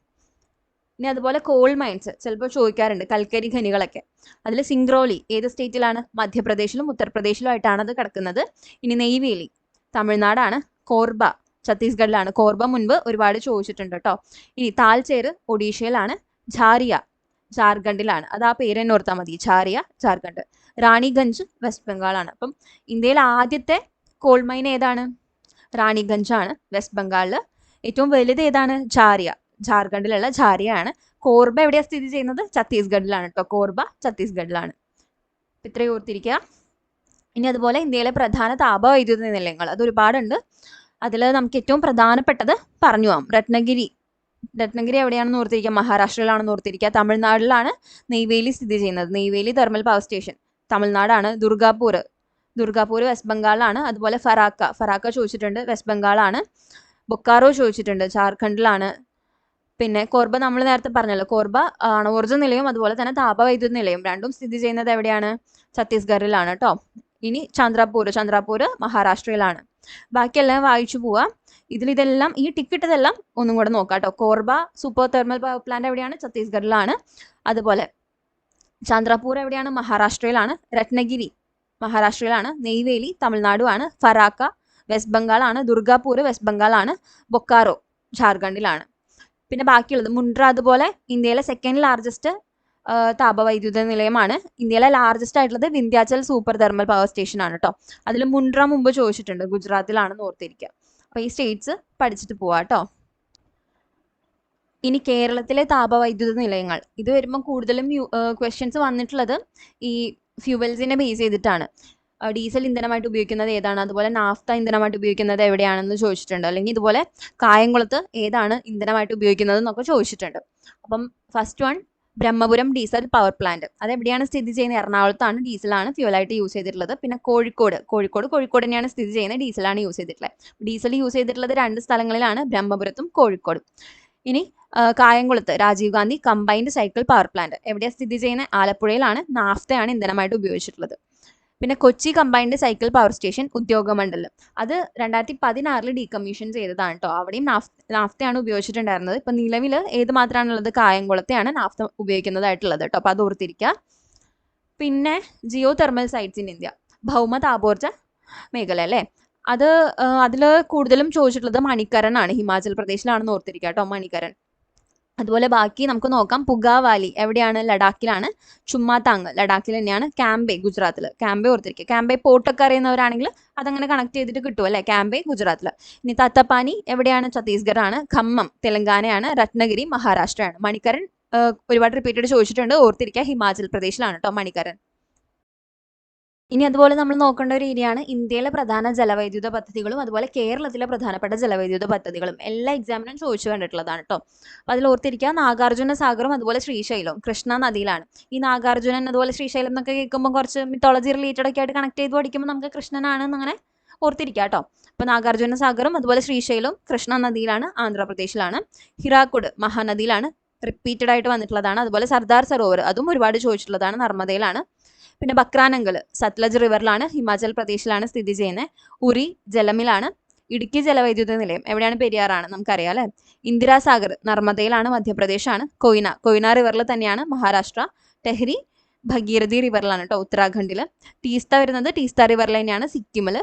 ഇനി അതുപോലെ കോൾ മൈൻസ് ചിലപ്പോൾ ചോദിക്കാറുണ്ട്, കൽക്കരി ഖനികളൊക്കെ. അതിൽ സിംഗ്രോലി ഏത് സ്റ്റേറ്റിലാണ്? മധ്യപ്രദേശിലും ഉത്തർപ്രദേശിലും ആയിട്ടാണ് അത് കിടക്കുന്നത്. ഇനി നെയ്വേലി തമിഴ്നാടാണ്, കോർബ ഛത്തീസ്ഗഡിലാണ്. കോർബ മുൻപ് ഒരുപാട് ചോദിച്ചിട്ടുണ്ട് കേട്ടോ. ഇനി താൽച്ചേർ ഒഡീഷയിലാണ്, ഝാരിയ ജാർഖണ്ഡിലാണ്. അത് ആ പേര് തന്നെ ഓർത്താൽ മതി, ഝാരിയ ജാർഖണ്ഡ്. റാണിഗഞ്ച് വെസ്റ്റ് ബംഗാളാണ്. അപ്പം ഇന്ത്യയിലെ ആദ്യത്തെ കോൾ മൈൻ ഏതാണ്? റാണിഗഞ്ച് ആണ് വെസ്റ്റ് ബംഗാളിൽ. ഏറ്റവും വലുത് ഏതാണ്? ഝാരിയ, ജാർഖണ്ഡിലുള്ള ഝാരിയ ആണ്. കോർബ എവിടെയാണ് സ്ഥിതി ചെയ്യുന്നത്? ഛത്തീസ്ഗഡിലാണ് കേട്ടോ. കോർബ ഛത്തീസ്ഗഡിലാണ്. ഇത്രയും ഓർത്തിരിക്കുക. ഇനി അതുപോലെ ഇന്ത്യയിലെ പ്രധാന താപവൈദ്യുത നിലയങ്ങൾ അത് ഒരുപാടുണ്ട്. അതിൽ നമുക്ക് ഏറ്റവും പ്രധാനപ്പെട്ടത് പറഞ്ഞു പോകാം. രത്നഗിരി എവിടെയാണെന്ന് ഓർത്തിരിക്കുക? മഹാരാഷ്ട്രയിലാണെന്ന് ഓർത്തിരിക്കുക. തമിഴ്നാട്ടിലാണ് നെയ്വേലി സ്ഥിതി ചെയ്യുന്നത്. നെയ്വേലി തെർമൽ പവർ സ്റ്റേഷൻ തമിഴ്നാടാണ്. ദുർഗാപൂർ വെസ്റ്റ് ബംഗാളിലാണ്. അതുപോലെ ഫറാക്ക ചോദിച്ചിട്ടുണ്ട്, വെസ്റ്റ് ബംഗാളാണ്. ബൊക്കാറോ ചോദിച്ചിട്ടുണ്ട്, ജാർഖണ്ഡിലാണ്. പിന്നെ കോർബ നമ്മൾ നേരത്തെ പറഞ്ഞല്ലോ, കോർബ ആണവോർജ്ജ നിലയം അതുപോലെ തന്നെ താപവൈദ്യുത നിലയം രണ്ടും സ്ഥിതി ചെയ്യുന്നത് എവിടെയാണ്? ഛത്തീസ്ഗഡിലാണ് കേട്ടോ. ഇനി ചന്ദ്രാപൂർ മഹാരാഷ്ട്രയിലാണ്. ബാക്കിയെല്ലാം വായിച്ചു പോവാം. ഇതെല്ലാം ഈ ടിക്കറ്റതെല്ലാം ഒന്നും കൂടെ നോക്കാം കേട്ടോ. Korba super thermal power plant എവിടെയാണ്? ഛത്തീസ്ഗഡിലാണ്. അതുപോലെ ചന്ദ്രാപൂർ എവിടെയാണ്? മഹാരാഷ്ട്രയിലാണ്. രത്നഗിരി മഹാരാഷ്ട്രയിലാണ്. നെയ്വേലി തമിഴ്നാടുമാണ്. ഫറാക്ക വെസ്റ്റ് ബംഗാളാണ്. ദുർഗാപൂർ വെസ്റ്റ് ബംഗാളാണ്. ബൊക്കാറോ ജാർഖണ്ഡിലാണ്. പിന്നെ ബാക്കിയുള്ളത് മുണ്ട്ര, അതുപോലെ ഇന്ത്യയിലെ സെക്കൻഡ് ലാർജസ്റ്റ് താപവൈദ്യുത നിലയമാണ്. ഇന്ത്യയിലെ ലാർജസ്റ്റ് ആയിട്ടുള്ളത് Vindhyachal super thermal power station ആണ് കേട്ടോ. അതിൽ മുണ്ട്ര മുമ്പ് ചോദിച്ചിട്ടുണ്ട്, ഗുജറാത്തിലാണെന്ന് ഓർത്തിരിക്കുക. അപ്പോൾ ഈ സ്റ്റേറ്റ്സ് പഠിച്ചിട്ട് പോവാം കേട്ടോ. ഇനി കേരളത്തിലെ താപവൈദ്യുത നിലയങ്ങൾ ഇത് വരുമ്പോൾ കൂടുതലും ക്വസ്റ്റ്യൻസ് വന്നിട്ടുള്ളത് ഈ ഫ്യൂവൽസിനെ ബേസ് ചെയ്തിട്ടാണ്. ഡീസൽ ഇന്ധനമായിട്ട് ഉപയോഗിക്കുന്നത് ഏതാണ്, അതുപോലെ നാഫ്ത ഇന്ധനമായിട്ട് ഉപയോഗിക്കുന്നത് എവിടെയാണെന്ന് ചോദിച്ചിട്ടുണ്ട്. അല്ലെങ്കിൽ ഇതുപോലെ കായംകുളത്ത് ഏതാണ് ഇന്ധനമായിട്ട് ഉപയോഗിക്കുന്നത് എന്നൊക്കെ ചോദിച്ചിട്ടുണ്ട്. അപ്പം first one Brahmapuram diesel power plant അതെവിടെയാണ് സ്ഥിതി ചെയ്യുന്നത്? എറണാകുളത്താണ്. ഡീസലാണ് ഫ്യൂവലായിട്ട് യൂസ് ചെയ്തിട്ടുള്ളത്. പിന്നെ കോഴിക്കോട് തന്നെയാണ് സ്ഥിതി ചെയ്യുന്നത്. ഡീസലാണ് യൂസ് ചെയ്തിട്ടുള്ളത്. ഡീസൽ യൂസ് ചെയ്തിട്ടുള്ളത് 2 സ്ഥലങ്ങളിലാണ്, ബ്രഹ്മപുരത്തും കോഴിക്കോടും. ഇനി കായംകുളത്ത് Rajiv Gandhi combined cycle power plant എവിടെയാണ് സ്ഥിതി ചെയ്യുന്നത്? ആലപ്പുഴയിലാണ്. നാഫ്തയാണ് ഇന്ധനമായിട്ട് ഉപയോഗിച്ചിട്ടുള്ളത്. പിന്നെ Kochi combined cycle power station Udyogamandal അത് 2016 ഡീകമ്മീഷൻ ചെയ്തതാണ് കേട്ടോ. അവിടെയും നാഫ്തയാണ് ഉപയോഗിച്ചിട്ടുണ്ടായിരുന്നത്. ഇപ്പം നിലവിൽ ഏത് മാത്രമാണുള്ളത്? കായംകുളത്തെയാണ് നാഫ്ത ഉപയോഗിക്കുന്നതായിട്ടുള്ളത് കേട്ടോ. അപ്പോൾ അത് ഓർത്തിരിക്കുക. പിന്നെ geothermal sites in India ഭൗമ താപോർജ്ജ മേഖല അല്ലേ, അതിൽ കൂടുതലും ചോദിച്ചിട്ടുള്ളത് മണിക്കരൺ ആണ്. ഹിമാചൽ പ്രദേശിലാണെന്ന് ഓർത്തിരിക്കുക കേട്ടോ. മണിക്കരൺ അതുപോലെ ബാക്കി നമുക്ക് നോക്കാം. പുഗാവാലി എവിടെയാണ്? ലഡാക്കിലാണ്. ചുമ്മാതാങ് ലഡാക്കിൽ തന്നെയാണ്. ക്യാമ്പെ ഗുജറാത്തിൽ. ക്യാമ്പെ ഓർത്തിരിക്കുക. ക്യാമ്പെ പോർട്ടൊക്കെ അറിയുന്നവരാണെങ്കിൽ അതങ്ങനെ കണക്ട് ചെയ്തിട്ട് കിട്ടും അല്ലേ? ക്യാമ്പെ ഗുജറാത്തിൽ. ഇനി തത്തപ്പാനി എവിടെയാണ്? ഛത്തീസ്ഗഡ് ആണ്. ഖമ്മം തെലങ്കാനയാണ്. രത്നഗിരി മഹാരാഷ്ട്രയാണ്. മണിക്കരൻ ഒരുപാട് റിപ്പീറ്റഡ് ചോദിച്ചിട്ടുണ്ട്, ഓർത്തിരിക്കുക. ഹിമാചൽ പ്രദേശിലാണ് കേട്ടോ മണിക്കരൻ. ഇനി അതുപോലെ നമ്മൾ നോക്കേണ്ട ഒരു ഏരിയയാണ് ഇന്ത്യയിലെ പ്രധാന ജലവൈദ്യുത പദ്ധതികളും അതുപോലെ കേരളത്തിലെ പ്രധാനപ്പെട്ട ജലവൈദ്യുത പദ്ധതികളും. എല്ലാ എക്സാമിനും ചോദിച്ചു കണ്ടിട്ടുള്ളതാണ് കേട്ടോ. അപ്പോൾ അതിൽ ഓർത്തിരിക്കുക, നാഗാർജുന സാഗറും അതുപോലെ ശ്രീശൈലവും കൃഷ്ണ നദിയിലാണ്. ഈ നാഗാർജുനൻ അതുപോലെ ശ്രീശൈലം എന്നൊക്കെ കേൾക്കുമ്പോൾ കുറച്ച് മിത്തോളജി റിലേറ്റഡ് ഒക്കെ ആയിട്ട് കണക്ട് ചെയ്ത് പഠിക്കുമ്പോൾ നമുക്ക് കൃഷ്ണനാണെന്ന് അങ്ങനെ ഓർത്തിരിക്കുക കേട്ടോ. അപ്പോൾ നാഗാർജുന സാഗറും അതുപോലെ ശ്രീശൈലവും കൃഷ്ണ നദിയിലാണ്, ആന്ധ്രാപ്രദേശിലാണ്. ഹിരാക്കുഡ് മഹാനദിയിലാണ്, റിപ്പീറ്റഡ് ആയിട്ട് വന്നിട്ടുള്ളതാണ്. അതുപോലെ സർദാർ സരോവർ അതും ഒരുപാട് ചോദിച്ചിട്ടുള്ളതാണ്, നർമ്മദയിലാണ്. പിന്നെ ബക്രാനങ്കൽ സത്ലജ് റിവറിലാണ്, ഹിമാചൽ പ്രദേശിലാണ് സ്ഥിതി ചെയ്യുന്നത്. ഉറി ജലമിലാണ്. ഇടുക്കി ജലവൈദ്യുത നിലയം എവിടെയാണ്? പെരിയാറാണ്, നമുക്കറിയാം അല്ലേ. ഇന്ദിരാസാഗർ നർമ്മദയിലാണ്, മധ്യപ്രദേശാണ്. കൊയ്ന റിവറിൽ തന്നെയാണ്, മഹാരാഷ്ട്ര. ടെഹ്രി ഭഗീരഥി റിവറിലാണ് കേട്ടോ, ഉത്തരാഖണ്ഡിൽ. ടീസ്ത വരുന്നത് ടീസ്ത റിവറിൽ തന്നെയാണ്, സിക്കിമിൽ.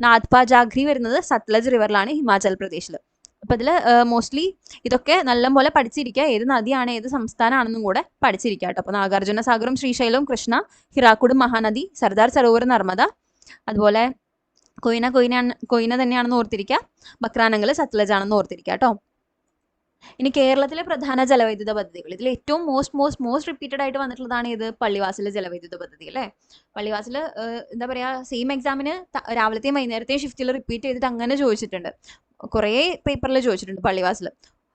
നാഥ്പ ജാഗ്രി വരുന്നത് സത്ലജ് റിവറിലാണ്, ഹിമാചൽ പ്രദേശിൽ. അപ്പോൾ ഇതിൽ മോസ്റ്റ്ലി ഇതൊക്കെ നല്ലപോലെ പഠിച്ചിരിക്കുക, ഏത് നദിയാണ് ഏത് സംസ്ഥാനമാണെന്നും കൂടെ പഠിച്ചിരിക്കുക കേട്ടോ. അപ്പോൾ നാഗാർജുന സാഗറും ശ്രീശൈലവും കൃഷ്ണ, ഹിരാക്കുഡ് മഹാനദി, സർദാർ സരോവർ നർമ്മദ, അതുപോലെ കൊയ്ന തന്നെയാണെന്ന് ഓർത്തിരിക്കുക. ബക്രാനങ്കൽ സത്ലജ് ആണെന്ന് ഓർത്തിരിക്കുക കേട്ടോ. ഇനി കേരളത്തിലെ പ്രധാന ജലവൈദ്യുത പദ്ധതികൾ, ഇതിൽ ഏറ്റവും മോസ്റ്റ് റിപ്പീറ്റഡ് ആയിട്ട് വന്നിട്ടുള്ളതാണ് ഇത്, പള്ളിവാസൽ ജലവൈദ്യുത പദ്ധതി അല്ലേ. പള്ളിവാസൽ എന്താ പറയുക, സെയിം എക്സാമിന് രാവിലത്തെയും വൈകുന്നേരത്തെയും ഷിഫ്റ്റിൽ റിപ്പീറ്റ് ചെയ്തിട്ട് അങ്ങനെ ചോദിച്ചിട്ടുണ്ട്, കുറേ പേപ്പറിൽ ചോദിച്ചിട്ടുണ്ട്. പള്ളിവാസൽ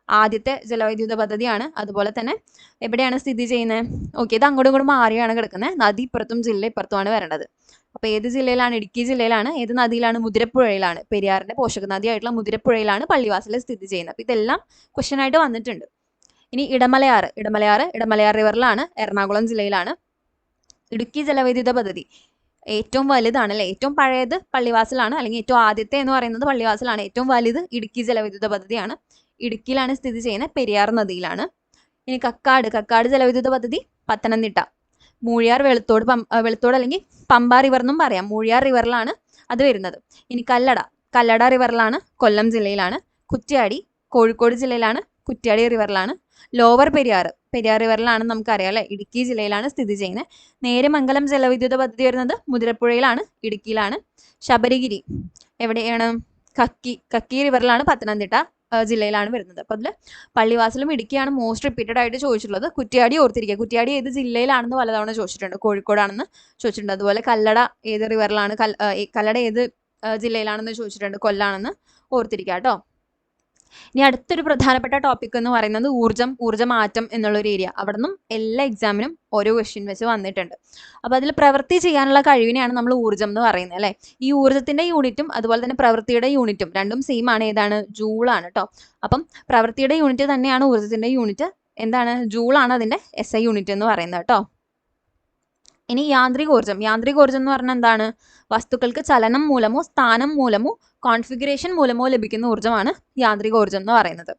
ആദ്യത്തെ ജലവൈദ്യുത പദ്ധതിയാണ്. അതുപോലെ തന്നെ എവിടെയാണ് സ്ഥിതി ചെയ്യുന്നത്? ഓക്കെ, ഇത് അങ്ങോട്ടും ഇങ്ങോട്ടും മാറിയാണ് കിടക്കുന്നത്, നദി ഇപ്പുറത്തും ജില്ല ഇപ്പുറത്തുമാണ് വരേണ്ടത്. അപ്പോൾ ഏത് ജില്ലയിലാണ്? ഇടുക്കി ജില്ലയിലാണ്. ഏത് നദിയിലാണ്? മുതിരപ്പുഴയിലാണ്. പെരിയാറിന്റെ പോഷക നദിയായിട്ടുള്ള മുതിരപ്പുഴയിലാണ് പള്ളിവാസൽ സ്ഥിതി ചെയ്യുന്നത്. അപ്പോൾ ഇതെല്ലാം ക്വസ്റ്റ്യൻ ആയിട്ട് വന്നിട്ടുണ്ട്. ഇനി ഇടമലയാർ റിവറിലാണ്, എറണാകുളം ജില്ലയിലാണ്. ഇടുക്കി ജലവൈദ്യുത പദ്ധതി ഏറ്റവും വലുതാണ് അല്ലേ, ഏറ്റവും പഴയത് പള്ളിവാസലാണ്, അല്ലെങ്കിൽ ഏറ്റവും ആദ്യത്തെ എന്ന് പറയുന്നത് പള്ളിവാസലാണ്. ഏറ്റവും വലുത് ഇടുക്കി ജലവൈദ്യുത പദ്ധതിയാണ്, ഇടുക്കിയിലാണ് സ്ഥിതി ചെയ്യുന്നത്, പെരിയാർ നദിയിലാണ്. ഇനി കക്കാട് ജലവൈദ്യുത പദ്ധതി പത്തനംതിട്ട. മൂഴിയാർ വെളുത്തോട് അല്ലെങ്കിൽ പമ്പ റിവർ എന്നും പറയാം, മൂഴിയാർ റിവറിലാണ് അത് വരുന്നത്. ഇനി കല്ലട റിവറിലാണ്, കൊല്ലം ജില്ലയിലാണ്. കുറ്റ്യാടി കോഴിക്കോട് ജില്ലയിലാണ്, കുറ്റ്യാടി റിവറിലാണ്. ലോവർ പെരിയാർ റിവറിലാണ്, നമുക്കറിയാം അല്ലേ, ഇടുക്കി ജില്ലയിലാണ് സ്ഥിതി ചെയ്യുന്നത്. നേര്യമംഗലം ജലവൈദ്യുത പദ്ധതി വരുന്നത് മുതിരപ്പുഴയിലാണ്, ഇടുക്കിയിലാണ്. ശബരിഗിരി എവിടെയാണ്? കക്കി റിവറിലാണ്, പത്തനംതിട്ട ജില്ലയിലാണ് വരുന്നത്. അപ്പോൾ അതിൽ പള്ളിവാസലും ഇടുക്കിയാണ് മോസ്റ്റ് റിപ്പീറ്റഡ് ആയിട്ട് ചോദിച്ചിട്ടുള്ളത്. കുറ്റ്യാടി ഓർത്തിരിക്കുക, കുറ്റ്യാടി ഏത് ജില്ലയിലാണെന്ന് പലതവണ ചോദിച്ചിട്ടുണ്ട്, കോഴിക്കോടാണെന്ന് ചോദിച്ചിട്ടുണ്ട്. അതുപോലെ കല്ലട ഏത് റിവറിലാണ്, കല്ലട ഏത് ജില്ലയിലാണെന്ന് ചോദിച്ചിട്ടുണ്ട്, കൊല്ലാണെന്ന് ഓർത്തിരിക്കുക കേട്ടോ. ഇനി അടുത്തൊരു പ്രധാനപ്പെട്ട ടോപ്പിക് എന്ന് പറയുന്നത് ഊർജ്ജമാറ്റം എന്നുള്ളൊരു ഏരിയ. അവിടെ നിന്നും എല്ലാ എക്സാമിനും ഓരോ ക്വസ്റ്റ്യൻ വെച്ച് വന്നിട്ടുണ്ട്. അപ്പോൾ അതിൽ പ്രവൃത്തി ചെയ്യാനുള്ള കഴിവിനെയാണ് നമ്മൾ ഊർജ്ജം എന്ന് പറയുന്നത് അല്ലേ. ഈ ഊർജ്ജത്തിന്റെ യൂണിറ്റും അതുപോലെ തന്നെ പ്രവൃത്തിയുടെ യൂണിറ്റും രണ്ടും സെയിം ആണ്. ഏതാണ്? ജൂളാണ് കേട്ടോ. അപ്പം പ്രവൃത്തിയുടെ യൂണിറ്റ് തന്നെയാണ് ഊർജ്ജത്തിന്റെ യൂണിറ്റ്. എന്താണ്? ജൂളാണ് അതിന്റെ SI യൂണിറ്റ് എന്ന് പറയുന്നത് കേട്ടോ. ഇനി യാന്ത്രികോർജ്ജം എന്ന് പറഞ്ഞാൽ എന്താണ്? വസ്തുക്കൾക്ക് ചലനം മൂലമോ സ്ഥാനം മൂലമോ കോൺഫിഗറേഷൻ മൂലമോ ലഭിക്കുന്ന ഊർജ്ജമാണ് യാന്ത്രികോർജ്ജം എന്ന് പറയുന്നത്.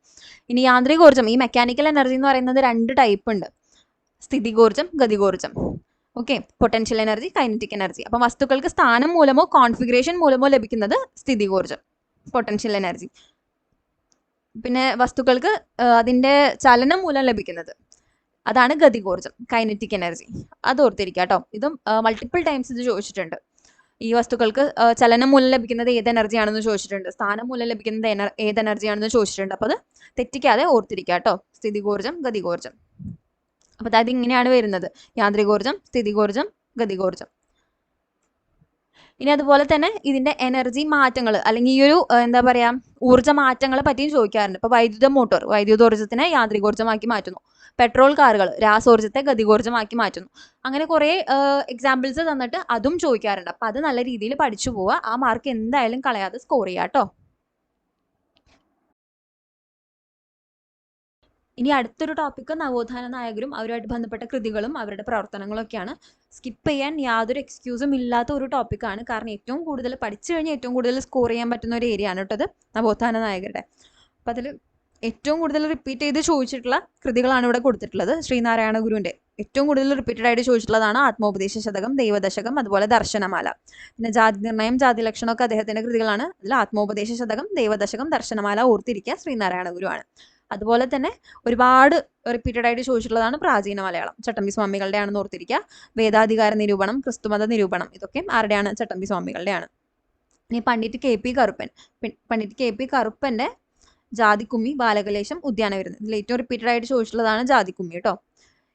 ഇനി യാന്ത്രികോർജ്ജം, ഈ മെക്കാനിക്കൽ എനർജി എന്ന് പറയുന്നത് 2 ടൈപ്പ് ഉണ്ട്, സ്ഥിതികോർജ്ജം, ഗതികോർജ്ജം. Okay, potential energy, kinetic energy. അപ്പം വസ്തുക്കൾക്ക് സ്ഥാനം മൂലമോ കോൺഫിഗറേഷൻ മൂലമോ ലഭിക്കുന്നത് സ്ഥിതികോർജ്ജം, പൊട്ടൻഷ്യൽ എനർജി. പിന്നെ വസ്തുക്കൾക്ക് അതിൻ്റെ ചലനം മൂലം ലഭിക്കുന്നത് അതാണ് ഗതികോർജ്ജം, കൈനറ്റിക് എനർജി. അത് ഓർത്തിരിക്കുക കേട്ടോ. ഇതും മൾട്ടിപ്പിൾ ടൈംസ് ഇത് ചോദിച്ചിട്ടുണ്ട്. ഈ വസ്തുക്കൾക്ക് ചലനം മൂലം ലഭിക്കുന്നത് ഏത് എനർജിയാണെന്ന് ചോദിച്ചിട്ടുണ്ട്, സ്ഥാനം മൂലം ലഭിക്കുന്നത് ഏത് എനർജിയാണെന്ന് ചോദിച്ചിട്ടുണ്ട്. അപ്പോൾ അത് തെറ്റിക്കാതെ ഓർത്തിരിക്കുക കേട്ടോ. സ്ഥിതികോർജ്ജം, ഗതികോർജ്ജം. അപ്പോൾ അതായത് ഇങ്ങനെയാണ് വരുന്നത്: യാന്ത്രികോർജ്ജം, സ്ഥിതികോർജ്ജം, ഗതികോർജ്ജം. ഇനി അതുപോലെ തന്നെ ഇതിൻ്റെ എനർജി മാറ്റങ്ങൾ അല്ലെങ്കിൽ ഈ ഒരു എന്താ പറയുക ഊർജ്ജ മാറ്റങ്ങളെ പറ്റിയും ചോദിക്കാറുണ്ട്. ഇപ്പോൾ വൈദ്യുതോർജ്ജത്തിനെ യാന്ത്രികോർജ്ജമാക്കി മാറ്റുന്നു. പെട്രോൾ കാറുകൾ രാസോർജ്ജത്തെ ഗതികോർജ്ജമാക്കി മാറ്റുന്നു. അങ്ങനെ കുറേ എക്സാമ്പിൾസ് തന്നിട്ട് അതും ചോദിക്കാറുണ്ട്. അപ്പം അത് നല്ല രീതിയിൽ പഠിച്ചു പോവുക. ആ മാർക്ക് എന്തായാലും കളയാതെ സ്കോർ ചെയ്യുക കേട്ടോ. ഇനി അടുത്തൊരു ടോപ്പിക്ക് നവോത്ഥാന നായകരും അവരുമായിട്ട് ബന്ധപ്പെട്ട കൃതികളും അവരുടെ പ്രവർത്തനങ്ങളൊക്കെയാണ്. സ്കിപ്പ് ചെയ്യാൻ യാതൊരു എക്സ്ക്യൂസും ഇല്ലാത്ത ഒരു ടോപ്പിക്കാണ്. കാരണം ഏറ്റവും കൂടുതൽ പഠിച്ചു കഴിഞ്ഞാൽ ഏറ്റവും കൂടുതൽ സ്കോർ ചെയ്യാൻ പറ്റുന്ന ഒരു ഏരിയ ആണ് കേട്ടത് നവോത്ഥാന നായകരുടെ. അപ്പം അതിൽ ഏറ്റവും കൂടുതൽ റിപ്പീറ്റ് ചെയ്ത് ചോദിച്ചിട്ടുള്ള കൃതികളാണ് ഇവിടെ കൊടുത്തിട്ടുള്ളത്. ശ്രീനാരായണ ഗുരുവിൻ്റെ ഏറ്റവും കൂടുതൽ റിപ്പീറ്റഡ് ആയിട്ട് ചോദിച്ചിട്ടുള്ളതാണ് ആത്മോപദേശ ശതകം, ദൈവദശകം, അതുപോലെ ദർശനമാല. പിന്നെ ജാതി നിർണയം, ജാതി ലക്ഷണമൊക്കെ അദ്ദേഹത്തിൻ്റെ കൃതികളാണ്. അതിൽ ആത്മോപദേശ ശതകം, ദൈവദശകം, ദർശനമാല ഓർത്തിരിക്കുക ശ്രീനാരായണ ഗുരുവാണ്. അതുപോലെ തന്നെ ഒരുപാട് റിപ്പീറ്റഡ് ആയിട്ട് ചോദിച്ചിട്ടുള്ളതാണ് പ്രാചീന മലയാളം. ചട്ടമ്പി സ്വാമികളുടെ ആണെന്ന് ഓർത്തിരിക്കുക. വേദാധികാര നിരൂപണം, ക്രിസ്തുമത നിരൂപണം, ഇതൊക്കെ ആരുടെയാണ്? ചട്ടമ്പി സ്വാമികളുടെയാണ്. ഇനി പണ്ഡിറ്റ് കെ പി കറുപ്പൻ. പണ്ഡിറ്റ് കെ പി കറുപ്പന്റെ ജാതിക്കുമ്മി, ബാലകലേശം, ഉദ്യാനവിരുന്ന്. ഇതിൽ ഏറ്റവും റിപ്പീറ്റഡ് ആയിട്ട് ചോദിച്ചിട്ടുള്ളതാണ് ജാതിക്കുമ്മി കേട്ടോ.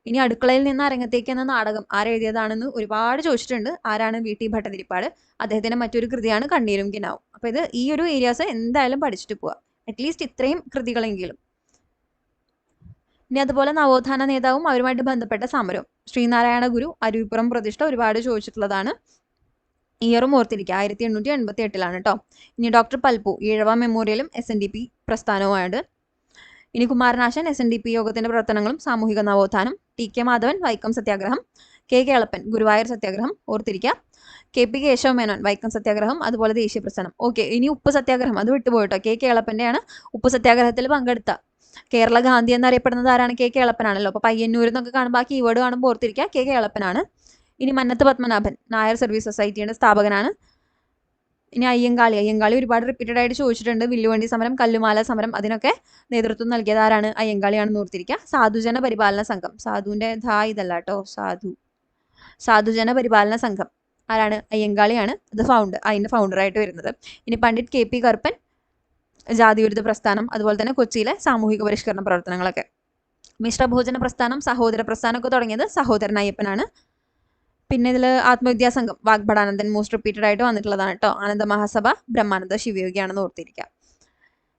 ഇനി അടുക്കളയിൽ നിന്ന് അരങ്ങത്തേക്ക് എന്ന നാടകം ആരെഴുതിയതാണെന്ന് ഒരുപാട് ചോദിച്ചിട്ടുണ്ട്. ആരാണ്? V T Bhattathiripad. അദ്ദേഹത്തിന്റെ മറ്റൊരു കൃതിയാണ് കണ്ണീരും കിനാവും. അപ്പൊ ഇത് ഈ ഒരു ഏരിയാസ് എന്തായാലും പഠിച്ചിട്ട് പോവാം, അറ്റ്ലീസ്റ്റ് ഇത്രയും കൃതികളെങ്കിലും. ഇനി അതുപോലെ നവോത്ഥാന നേതാവും അവരുമായിട്ട് ബന്ധപ്പെട്ട സമരവും. ശ്രീനാരായണ ഗുരു, അരുവിപ്പുറം പ്രതിഷ്ഠ ഒരുപാട് ചോദിച്ചിട്ടുള്ളതാണ്. ഇയറും ഓർത്തിരിക്കുക, 1888 കേട്ടോ. ഇനി ഡോക്ടർ പൽപ്പു, ഈഴവ മെമ്മോറിയലും SNDP പ്രസ്ഥാനവുമായിട്ട്. ഇനി കുമാരനാശൻ, SNDP യോഗത്തിന്റെ പ്രവർത്തനങ്ങളും സാമൂഹിക നവോത്ഥാനം. TK മാധവൻ, വൈക്കം സത്യാഗ്രഹം. K കേളപ്പൻ, ഗുരുവായൂർ സത്യാഗ്രഹം ഓർത്തിരിക്കുക. KP കേശവ മേനോൻ, വൈക്കം സത്യാഗ്രഹം, അതുപോലെ ദേശീയ പ്രസ്ഥാനം. ഓക്കെ, ഇനി ഉപ്പ് സത്യാഗ്രഹം, അത് വിട്ടുപോയിട്ടോ. K കേളപ്പന്റെയാണ്. ഉപ്പ് സത്യാഗ്രഹത്തിൽ പങ്കെടുത്ത കേരള ഗാന്ധി എന്നറിയപ്പെടുന്നത് ആരാണ്? K കേളപ്പനാണല്ലോ. അപ്പൊ പയ്യന്നൂർ എന്നൊക്കെ കാണുമ്പോൾ ആ കീവേഡ് കാണുമ്പോൾ ഓർത്തിരിക്കുക, K കേളപ്പനാണ്. ഇനി മന്നത്ത് പത്മനാഭൻ, നായർ സർവീസ് സൊസൈറ്റിയുടെ സ്ഥാപകനാണ്. ഇനി അയ്യങ്കാളി ഒരുപാട് റിപ്പീറ്റഡ് ആയിട്ട് ചോദിച്ചിട്ടുണ്ട്. വില്ലുവണ്ടി സമരം, കല്ലുമാല സമരം, അതിനൊക്കെ നേതൃത്വം നൽകിയത് ആരാണ്? അയ്യങ്കാളിയാണെന്ന് ഓർത്തിരിക്കുക. സാധുജന പരിപാലന സംഘം, സാധുവിന്റെ ഇതല്ല കേട്ടോ, സാധുജന പരിപാലന സംഘം ആരാണ്? അയ്യങ്കാളിയാണ്. അതിന്റെ ഫൗണ്ടറായിട്ട് വരുന്നത്. ഇനി പണ്ഡിറ്റ് KP കറുപ്പൻ, ജാതിവിരുദ്ധ പ്രസ്ഥാനം, അതുപോലെ തന്നെ കൊച്ചിയിലെ സാമൂഹിക പരിഷ്കരണ പ്രവർത്തനങ്ങളൊക്കെ. മിശ്രഭോജന പ്രസ്ഥാനം, സഹോദര പ്രസ്ഥാനമൊക്കെ തുടങ്ങിയത് സഹോദരൻ അയ്യപ്പനാണ്. പിന്നെ ഇതിൽ ആത്മവിദ്യാസംഘം, വാഗ്ഭടാനന്ദൻ മോസ്റ്റ് റിപ്പീറ്റഡ് ആയിട്ട് വന്നിട്ടുള്ളതാണ് കേട്ടോ. ആനന്ദ മഹാസഭ, ബ്രഹ്മാനന്ദ ശിവയോഗിയാണെന്ന് ഓർത്തിരിക്കുക.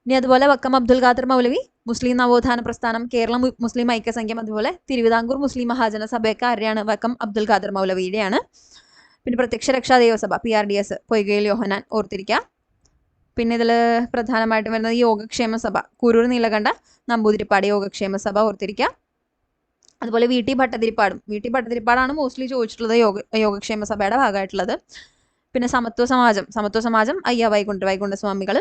ഇനി അതുപോലെ വക്കം അബ്ദുൽ ഖാദർ മൗലവി, മുസ്ലിം നവോത്ഥാന പ്രസ്ഥാനം, കേരള മുസ്ലിം ഐക്യസംഘം, അതുപോലെ തിരുവിതാംകൂർ മുസ്ലിം മഹാജന സഭയൊക്കെ ആരുടെയാണ്? വക്കം അബ്ദുൽ ഖാദർ മൗലവിയുടെയാണ്. പിന്നെ പ്രത്യക്ഷ രക്ഷാ ദൈവസഭ, PRDS, പൊയ്കയിൽ യോഹനാൻ ഓർത്തിരിക്കുക. പിന്നെ ഇതിൽ പ്രധാനമായിട്ടും വരുന്നത് യോഗക്ഷേമ സഭ, കുരൂർ നീലകണ്ഠ നമ്പൂതിരിപ്പാട് യോഗക്ഷേമ സഭ ഓർത്തിരിക്കുക. അതുപോലെ വി ടി ഭട്ടതിരിപ്പാടാണ് മോസ്റ്റ്ലി ചോദിച്ചിട്ടുള്ളത് യോഗക്ഷേമ സഭയുടെ ഭാഗമായിട്ടുള്ളത്. പിന്നെ സമത്വ സമാജം അയ്യ വൈകുണ്ഠ സ്വാമികൾ,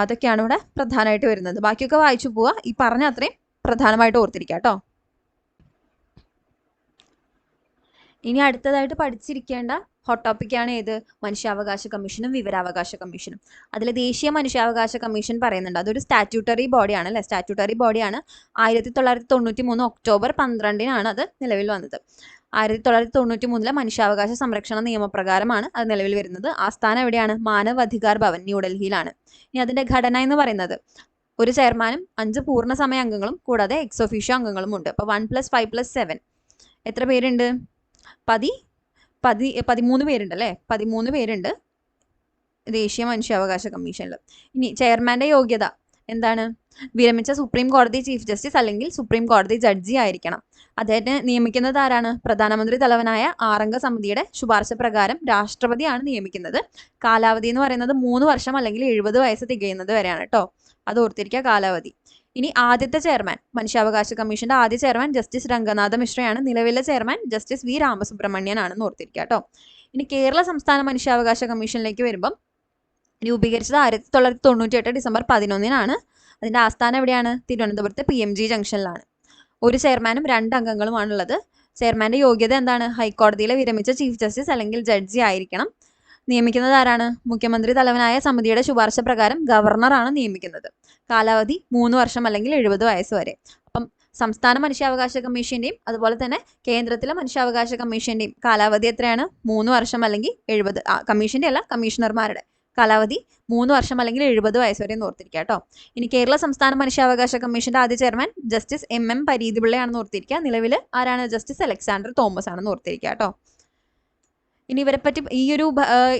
അതൊക്കെയാണ് ഇവിടെ പ്രധാനമായിട്ട് വരുന്നത്. ബാക്കിയൊക്കെ വായിച്ചു പോവുക, ഈ പറഞ്ഞ അത്രയും പ്രധാനമായിട്ട് ഓർത്തിരിക്കുക കേട്ടോ. ഇനി അടുത്തതായിട്ട് പഠിച്ചിരിക്കേണ്ട ഹോട്ട് ടോപ്പിക്കാണ് ഏത്? മനുഷ്യാവകാശ കമ്മീഷനും വിവരാവകാശ കമ്മീഷനും. അതിൽ ദേശീയ മനുഷ്യാവകാശ കമ്മീഷൻ പറയുന്നുണ്ട്. അതൊരു സ്റ്റാറ്റ്യൂട്ടറി ബോഡിയാണ് അല്ലേ, സ്റ്റാറ്റ്യൂട്ടറി ബോഡിയാണ്. 1993 ഒക്ടോബർ 12 അത് നിലവിൽ വന്നത്. 1993 മനുഷ്യാവകാശ സംരക്ഷണ നിയമപ്രകാരമാണ് അത് നിലവിൽ വരുന്നത്. ആസ്ഥാനം എവിടെയാണ്? മാനവ് അധികാർ ഭവൻ, ന്യൂഡൽഹിയിലാണ്. ഇനി അതിന്റെ ഘടന എന്ന് പറയുന്നത് ഒരു ചെയർമാനും 5 പൂർണ്ണസമയ അംഗങ്ങളും കൂടാതെ എക്സ് ഒഫീഷ്യോ അംഗങ്ങളും ഉണ്ട്. അപ്പോൾ 1+5+7 എത്ര പേരുണ്ട്? 13 പേരുണ്ട് അല്ലേ? 13 പേരുണ്ട് ദേശീയ മനുഷ്യാവകാശ കമ്മീഷനിൽ. ഇനി ചെയർമാന്റെ യോഗ്യത എന്താണ്? വിരമിച്ച സുപ്രീം കോടതി ചീഫ് ജസ്റ്റിസ് അല്ലെങ്കിൽ സുപ്രീം കോടതി ജഡ്ജി ആയിരിക്കണം. അദ്ദേഹത്തെ നിയമിക്കുന്നത് ആരാണ്? പ്രധാനമന്ത്രി തലവനായ 6 സമിതിയുടെ ശുപാർശ പ്രകാരം രാഷ്ട്രപതിയാണ് നിയമിക്കുന്നത്. കാലാവധി എന്ന് പറയുന്നത് 3 വർഷം അല്ലെങ്കിൽ 70 വയസ്സ് തികയുന്നത് വരെയാണ് കേട്ടോ. അത് ഓർത്തിരിക്കുക, കാലാവധി. ഇനി ആദ്യത്തെ ചെയർമാൻ, മനുഷ്യാവകാശ കമ്മീഷന്റെ ആദ്യ ചെയർമാൻ ജസ്റ്റിസ് രംഗനാഥ മിശ്രയാണ്. നിലവിലെ ചെയർമാൻ ജസ്റ്റിസ് വി രാമസുബ്രഹ്മണ്യൻ ആണെന്ന് ഓർത്തിരിക്കുക കേട്ടോ. ഇനി കേരള സംസ്ഥാന മനുഷ്യാവകാശ കമ്മീഷനിലേക്ക് വരുമ്പം രൂപീകരിച്ചത് 1998 ഡിസംബർ 11 അതിന്റെ ആസ്ഥാനം എവിടെയാണ്? തിരുവനന്തപുരത്ത് PMG ജംഗ്ഷനിലാണ്. ഒരു ചെയർമാനും 2 അംഗങ്ങളുമാണുള്ളത്. ചെയർമാന്റെ യോഗ്യത എന്താണ്? ഹൈക്കോടതിയിലെ വിരമിച്ച ചീഫ് ജസ്റ്റിസ് അല്ലെങ്കിൽ ജഡ്ജി ആയിരിക്കണം. നിയമിക്കുന്നത് ആരാണ്? മുഖ്യമന്ത്രി തലവനായ സമിതിയുടെ ശുപാർശ പ്രകാരം ഗവർണറാണ് നിയമിക്കുന്നത്. കാലാവധി 3 വർഷം അല്ലെങ്കിൽ 70 വയസ്സ് വരെ. അപ്പം സംസ്ഥാന മനുഷ്യാവകാശ കമ്മീഷന്റെയും അതുപോലെ തന്നെ കേന്ദ്രത്തിലെ മനുഷ്യാവകാശ കമ്മീഷന്റെയും കാലാവധി എത്രയാണ്? 3 വർഷം അല്ലെങ്കിൽ 70. കമ്മീഷന്റെ അല്ല, കമ്മീഷണർമാരുടെ കാലാവധി 3 വർഷം അല്ലെങ്കിൽ 70 വയസ്സ് വരെ എന്ന് ഓർത്തിരിക്കുക കേട്ടോ. ഇനി കേരള സംസ്ഥാന മനുഷ്യാവകാശ കമ്മീഷന്റെ ആദ്യ ചെയർമാൻ ജസ്റ്റിസ് MM പരീതിപിള്ളയാണെന്ന് ഓർത്തിരിക്കുക. നിലവിൽ ആരാണ്? ജസ്റ്റിസ് അലക്സാണ്ടർ തോമസ് ആണെന്ന് ഓർത്തിരിക്കുക കേട്ടോ. ഇനി ഇവരെ പറ്റി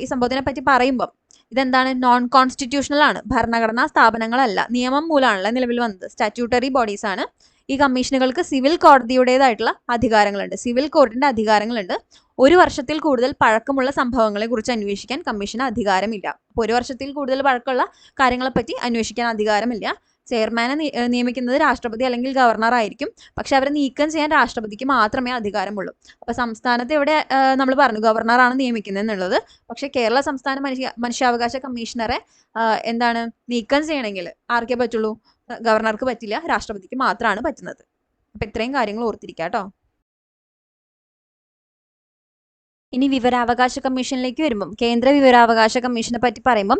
ഈ സംഭവത്തിനെ പറ്റി പറയുമ്പോൾ ഇതെന്താണ്? നോൺ കോൺസ്റ്റിറ്റ്യൂഷണൽ ആണ്, ഭരണഘടനാ സ്ഥാപനങ്ങളല്ല, നിയമം മൂലമാണല്ലോ നിലവിൽ വന്നത്. സ്റ്റാറ്റ്യൂട്ടറി ബോഡീസ് ആണ്. ഈ കമ്മീഷനുകൾക്ക് സിവിൽ കോടതിയുടേതായിട്ടുള്ള അധികാരങ്ങളുണ്ട്, സിവിൽ കോർട്ടിന്റെ അധികാരങ്ങളുണ്ട്. 1 വർഷത്തിൽ കൂടുതൽ പഴക്കമുള്ള സംഭവങ്ങളെ കുറിച്ച് അന്വേഷിക്കാൻ കമ്മീഷന് അധികാരമില്ല. അപ്പോൾ 1 വർഷത്തിൽ കൂടുതൽ പഴക്കമുള്ള കാര്യങ്ങളെപ്പറ്റി അന്വേഷിക്കാൻ അധികാരമില്ല. ചെയർമാനെ നിയമിക്കുന്നത് രാഷ്ട്രപതി അല്ലെങ്കിൽ ഗവർണർ ആയിരിക്കും. പക്ഷെ അവരെ നീക്കം ചെയ്യാൻ രാഷ്ട്രപതിക്ക് മാത്രമേ അധികാരമുള്ളൂ. അപ്പൊ സംസ്ഥാനത്ത് ഇവിടെ നമ്മൾ പറഞ്ഞു ഗവർണറാണ് നിയമിക്കുന്നത് എന്നുള്ളത്. പക്ഷെ കേരള സംസ്ഥാന മനുഷ്യാവകാശ കമ്മീഷണറെ എന്താണ് നീക്കം ചെയ്യണമെങ്കിൽ ആർക്കേ പറ്റുള്ളൂ? ഗവർണർക്ക് പറ്റില്ല, രാഷ്ട്രപതിക്ക് മാത്രമാണ് പറ്റുന്നത്. അപ്പൊ ഇത്രയും കാര്യങ്ങൾ ഓർത്തിരിക്കുക കേട്ടോ. ഇനി വിവരാവകാശ കമ്മീഷനിലേക്ക് വരുമ്പം കേന്ദ്ര വിവരാവകാശ കമ്മീഷനെ പറ്റി പറയുമ്പം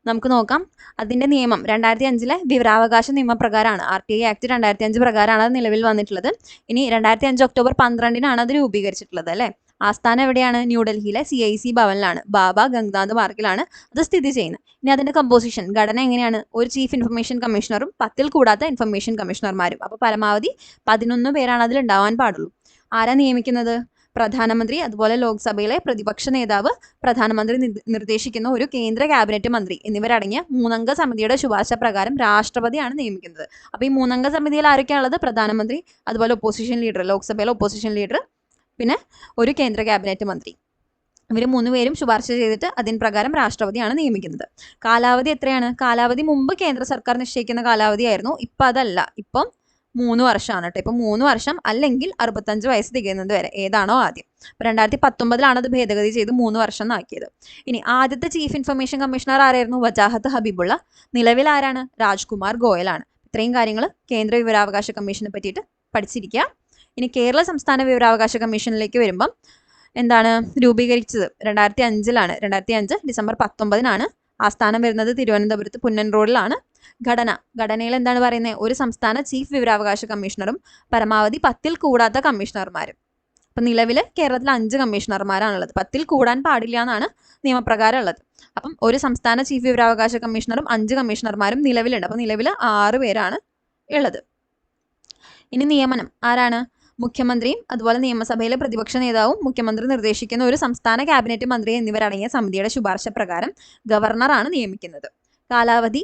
നമുക്ക് നോക്കാം. അതിൻ്റെ നിയമം 2005 വിവരാവകാശ നിയമപ്രകാരമാണ്, RTI ആക്ട് 2005 പ്രകാരമാണ് അത് നിലവിൽ വന്നിട്ടുള്ളത്. ഇനി 2005 ഒക്ടോബർ 12 അത് രൂപീകരിച്ചിട്ടുള്ളത് അല്ലേ. ആസ്ഥാനം എവിടെയാണ്? ന്യൂഡൽഹിയിലെ CIC ഭവനിലാണ്, ബാബ ഗംഗാനാഥ് പാർക്കിലാണ് അത് സ്ഥിതി ചെയ്യുന്നത്. ഇനി അതിൻ്റെ കമ്പോസിഷൻ, ഘടന എങ്ങനെയാണ്? ഒരു ചീഫ് ഇൻഫർമേഷൻ കമ്മീഷണറും 10 കൂടാത്ത ഇൻഫർമേഷൻ കമ്മീഷണർമാരും. അപ്പോൾ പരമാവധി 11 പേരാണ് അതിൽ ഉണ്ടാവാൻ പാടുള്ളൂ. ആരാ നിയമിക്കുന്നത്? പ്രധാനമന്ത്രി, അതുപോലെ ലോക്സഭയിലെ പ്രതിപക്ഷ നേതാവ്, പ്രധാനമന്ത്രി നിർദ്ദേശിക്കുന്ന ഒരു കേന്ദ്ര ക്യാബിനറ്റ് മന്ത്രി എന്നിവരടങ്ങിയ 3-അംഗ സമിതിയുടെ ശുപാർശ പ്രകാരം രാഷ്ട്രപതിയാണ് നിയമിക്കുന്നത്. അപ്പോൾ ഈ 3-അംഗ സമിതിയിൽ ആരൊക്കെയാണുള്ളത്? പ്രധാനമന്ത്രി, അതുപോലെ ഒപ്പോസിഷൻ ലീഡർ, ലോക്സഭയിലെ ഒപ്പോസിഷൻ ലീഡർ, പിന്നെ ഒരു കേന്ദ്ര ക്യാബിനറ്റ് മന്ത്രി. ഇവർ 3 പേരും ശുപാർശ ചെയ്തിട്ട് അതിന് പ്രകാരം രാഷ്ട്രപതിയാണ് നിയമിക്കുന്നത്. കാലാവധി എത്രയാണ്? കാലാവധി മുമ്പ് കേന്ദ്ര സർക്കാർ നിശ്ചയിക്കുന്ന കാലാവധിയായിരുന്നു. ഇപ്പം അതല്ല, ഇപ്പം 3 വർഷമാണ് കേട്ടോ. ഇപ്പം 3 വർഷം അല്ലെങ്കിൽ 65 വയസ്സ് തികയുന്നത് വരെ, ഏതാണോ ആദ്യം. 2019 അത് ഭേദഗതി ചെയ്ത് 3 വർഷം എന്നാക്കിയത്. ഇനി ആദ്യത്തെ ചീഫ് ഇൻഫർമേഷൻ കമ്മീഷണർ ആരായിരുന്നു? വജാഹത്ത് ഹബീബുള്ള. നിലവിൽ ആരാണ്? രാജ്കുമാർ ഗോയലാണ്. ഇത്രയും കാര്യങ്ങൾ കേന്ദ്ര വിവരാവകാശ കമ്മീഷനെ പറ്റിയിട്ട് പഠിച്ചിരിക്കുക. ഇനി കേരള സംസ്ഥാന വിവരാവകാശ കമ്മീഷനിലേക്ക് വരുമ്പം എന്താണ് രൂപീകരിച്ചത്? 2005 2005 ഡിസംബർ 19 ആസ്ഥാനം വരുന്നത് തിരുവനന്തപുരത്ത് പുന്നൻ റോഡിലാണ്. ഘടനയിൽ എന്താണ് പറയുന്നത്? ഒരു സംസ്ഥാന ചീഫ് വിവരാവകാശ കമ്മീഷണറും പരമാവധി 10 കൂടാത്ത കമ്മീഷണർമാരും. അപ്പം നിലവിൽ കേരളത്തിൽ 5 കമ്മീഷണർമാരാണുള്ളത്. 10 കൂടാൻ പാടില്ല എന്നാണ് നിയമപ്രകാരം ഉള്ളത്. അപ്പം ഒരു സംസ്ഥാന ചീഫ് വിവരാവകാശ കമ്മീഷണറും 5 കമ്മീഷണർമാരും നിലവിലുണ്ട്. അപ്പം നിലവിൽ 6 പേരാണ് ഉള്ളത്. ഇനി നിയമനം ആരാണ്? മുഖ്യമന്ത്രിയും അതുപോലെ നിയമസഭയിലെ പ്രതിപക്ഷ നേതാവും മുഖ്യമന്ത്രി നിർദ്ദേശിക്കുന്ന ഒരു സംസ്ഥാന ക്യാബിനറ്റ് മന്ത്രി എന്നിവരടങ്ങിയ സമിതിയുടെ ശുപാർശ പ്രകാരം ഗവർണറാണ് നിയമിക്കുന്നത്. കാലാവധി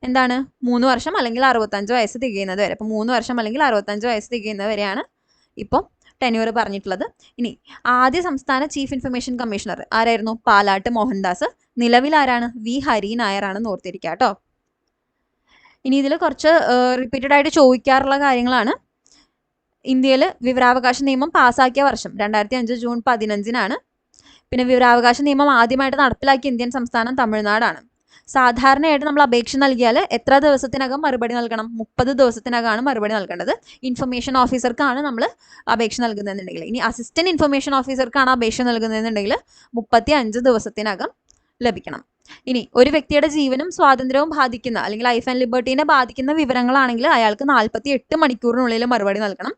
എന്താണ്? 3 വർഷം അല്ലെങ്കിൽ 65 വയസ്സ് തികയുന്നത് വരെ. അപ്പോൾ 3 വർഷം അല്ലെങ്കിൽ 65 വയസ്സ് തികയുന്നത് വരെയാണ് ഇപ്പോൾ ടെന്യൂർ പറഞ്ഞിട്ടുള്ളത്. ഇനി ആദ്യ സംസ്ഥാന ചീഫ് ഇൻഫർമേഷൻ കമ്മീഷണർ ആരായിരുന്നു? പാലാട്ട് മോഹൻദാസ്. നിലവിൽ ആരാണ്? വി ഹരി നായരാണെന്ന് ഓർത്തിരിക്കുക കേട്ടോ. ഇനി ഇതിൽ കുറച്ച് റിപ്പീറ്റഡ് ആയിട്ട് ചോദിക്കാറുള്ള കാര്യങ്ങളാണ്. ഇന്ത്യയിൽ വിവരാവകാശ നിയമം പാസ്സാക്കിയ വർഷം 2005 ജൂൺ 15 പിന്നെ വിവരാവകാശ നിയമം ആദ്യമായിട്ട് നടപ്പിലാക്കിയ ഇന്ത്യൻ സംസ്ഥാനം തമിഴ്നാടാണ്. സാധാരണയായിട്ട് നമ്മൾ അപേക്ഷ നൽകിയാൽ എത്ര ദിവസത്തിനകം മറുപടി നൽകണം? 30 ദിവസത്തിനകമാണ് മറുപടി നൽകേണ്ടത്. ഇൻഫർമേഷൻ ഓഫീസർക്കാണ് നമ്മൾ അപേക്ഷ നൽകുന്നതെന്നുണ്ടെങ്കിൽ. ഇനി അസിസ്റ്റന്റ് ഇൻഫർമേഷൻ ഓഫീസർക്കാണ് അപേക്ഷ നൽകുന്നതെന്നുണ്ടെങ്കിൽ 35 ദിവസത്തിനകം ലഭിക്കണം. ഇനി ഒരു വ്യക്തിയുടെ ജീവനും സ്വാതന്ത്ര്യവും ബാധിക്കുന്ന അല്ലെങ്കിൽ ലൈഫ് ആൻഡ് ലിബർട്ടീനെ ബാധിക്കുന്ന വിവരങ്ങളാണെങ്കിൽ അയാൾക്ക് 48 മണിക്കൂറിനുള്ളിൽ മറുപടി നൽകണം.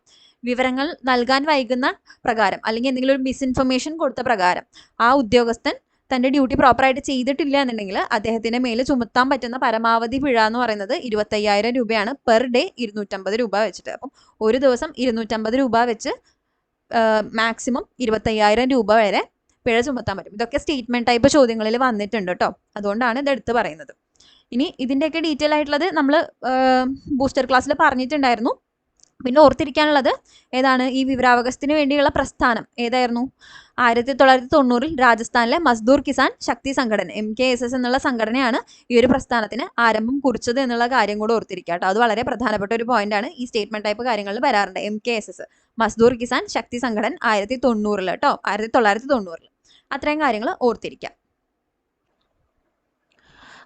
വിവരങ്ങൾ നൽകാൻ വൈകുന്ന പ്രകാരം അല്ലെങ്കിൽ എന്തെങ്കിലും ഒരു മിസ്ഇൻഫർമേഷൻ കൊടുത്ത പ്രകാരം ആ ഉദ്യോഗസ്ഥൻ തൻ്റെ ഡ്യൂട്ടി പ്രോപ്പറായിട്ട് ചെയ്തിട്ടില്ല എന്നുണ്ടെങ്കിൽ അദ്ദേഹത്തിൻ്റെ മേൽ ചുമത്താൻ പറ്റുന്ന പരമാവധി പിഴ എന്ന് പറയുന്നത് 25,000 രൂപയാണ്. പെർ ഡേ 250 രൂപ വെച്ചിട്ട്. അപ്പം ഒരു ദിവസം 250 രൂപ വെച്ച് മാക്സിമം 25,000 രൂപ വരെ പിഴ ചുമത്താൻ പറ്റും. ഇതൊക്കെ സ്റ്റേറ്റ്മെന്റ് ടൈപ്പ് ചോദ്യങ്ങളിൽ വന്നിട്ടുണ്ട് കേട്ടോ. അതുകൊണ്ടാണ് ഇത് എടുത്ത് പറയുന്നത്. ഇനി ഇതിൻ്റെയൊക്കെ ഡീറ്റെയിൽ ആയിട്ടുള്ളത് നമ്മൾ ബൂസ്റ്റർ ക്ലാസ്സിൽ പറഞ്ഞിട്ടുണ്ടായിരുന്നു. പിന്നെ ഓർത്തിരിക്കാനുള്ളത് ഏതാണ്? ഈ വിവരാവകാശത്തിന് വേണ്ടിയുള്ള പ്രസ്ഥാനം ഏതായിരുന്നു? 1990 രാജസ്ഥാനിലെ മസ്ദൂർ കിസാൻ ശക്തി സംഘടന MKSS എന്നുള്ള സംഘടനയാണ് ഈ ഒരു പ്രസ്ഥാനത്തിന് ആരംഭം കുറിച്ചത് എന്നുള്ള കാര്യം കൂടെ ഓർത്തിരിക്കുക കേട്ടോ. അത് വളരെ പ്രധാനപ്പെട്ട ഒരു പോയിന്റ് ആണ്. ഈ സ്റ്റേറ്റ്മെന്റ് ടൈപ്പ് കാര്യങ്ങളിൽ വരാറുണ്ട്. MKSS മസ്ദൂർ കിസാൻ ശക്തി സംഘടന 1990 കേട്ടോ, 1990. അത്രയും കാര്യങ്ങൾ ഓർത്തിരിക്കാം.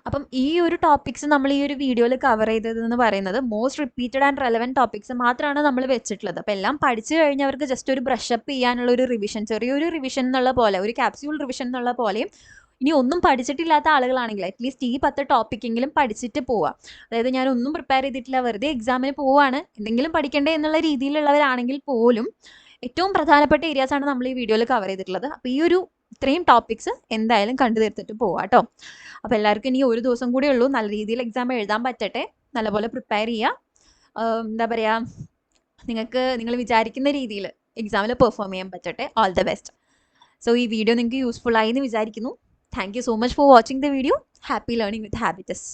അപ്പം ഈ ഒരു ടോപ്പിക്സ് നമ്മൾ ഈ ഒരു വീഡിയോയിൽ കവർ ചെയ്തതെന്ന് പറയുന്നത് most repeated and relevant topics മാത്രമാണ് നമ്മൾ വെച്ചിട്ടുള്ളത്. അപ്പോൾ എല്ലാം പഠിച്ചു കഴിഞ്ഞവർക്ക് ജസ്റ്റ് ഒരു ബ്രഷപ്പ് ചെയ്യാനുള്ള ഒരു റിവിഷൻ, ചെറിയൊരു റിവിഷൻ എന്നുള്ള പോലെ, ഒരു ക്യാപ്സ്യൂൾ റിവിഷൻ എന്നുള്ള പോലെയും ഇനി ഒന്നും പഠിച്ചിട്ടില്ലാത്ത ആളുകളാണെങ്കിൽ അറ്റ്ലീസ്റ്റ് ഈ 10 ടോപ്പിക്കെങ്കിലും പഠിച്ചിട്ട് പോവുക. അതായത് ഞാൻ ഒന്നും പ്രിപ്പയർ ചെയ്തിട്ടില്ല, വെറുതെ എക്സാമിന് പോവാണ്, എന്തെങ്കിലും പഠിക്കണ്ടേ എന്നുള്ള രീതിയിലുള്ളവരാണെങ്കിൽ പോലും ഏറ്റവും പ്രധാനപ്പെട്ട ഏരിയാസാണ് നമ്മൾ ഈ വീഡിയോയിൽ കവർ ചെയ്തിട്ടുള്ളത്. അപ്പോൾ ഈ ഒരു ഇത്രയും ടോപ്പിക്സ് എന്തായാലും കണ്ടു തീർത്തിട്ട് പോവാം കേട്ടോ. അപ്പോൾ എല്ലാവർക്കും ഇനി ഒരു ദിവസം കൂടെ ഉള്ളൂ, നല്ല രീതിയിൽ എക്സാം എഴുതാൻ പറ്റട്ടെ, നല്ലപോലെ പ്രിപ്പയർ ചെയ്യുക. എന്താ പറയുക, നിങ്ങൾ വിചാരിക്കുന്ന രീതിയിൽ എക്സാമിൽ പെർഫോം ചെയ്യാൻ പറ്റട്ടെ. All the best. സോ ഈ വീഡിയോ നിങ്ങൾക്ക് യൂസ്ഫുൾ ആയി എന്ന് വിചാരിക്കുന്നു. Thank you so much for watching the video. Happy learning with habits.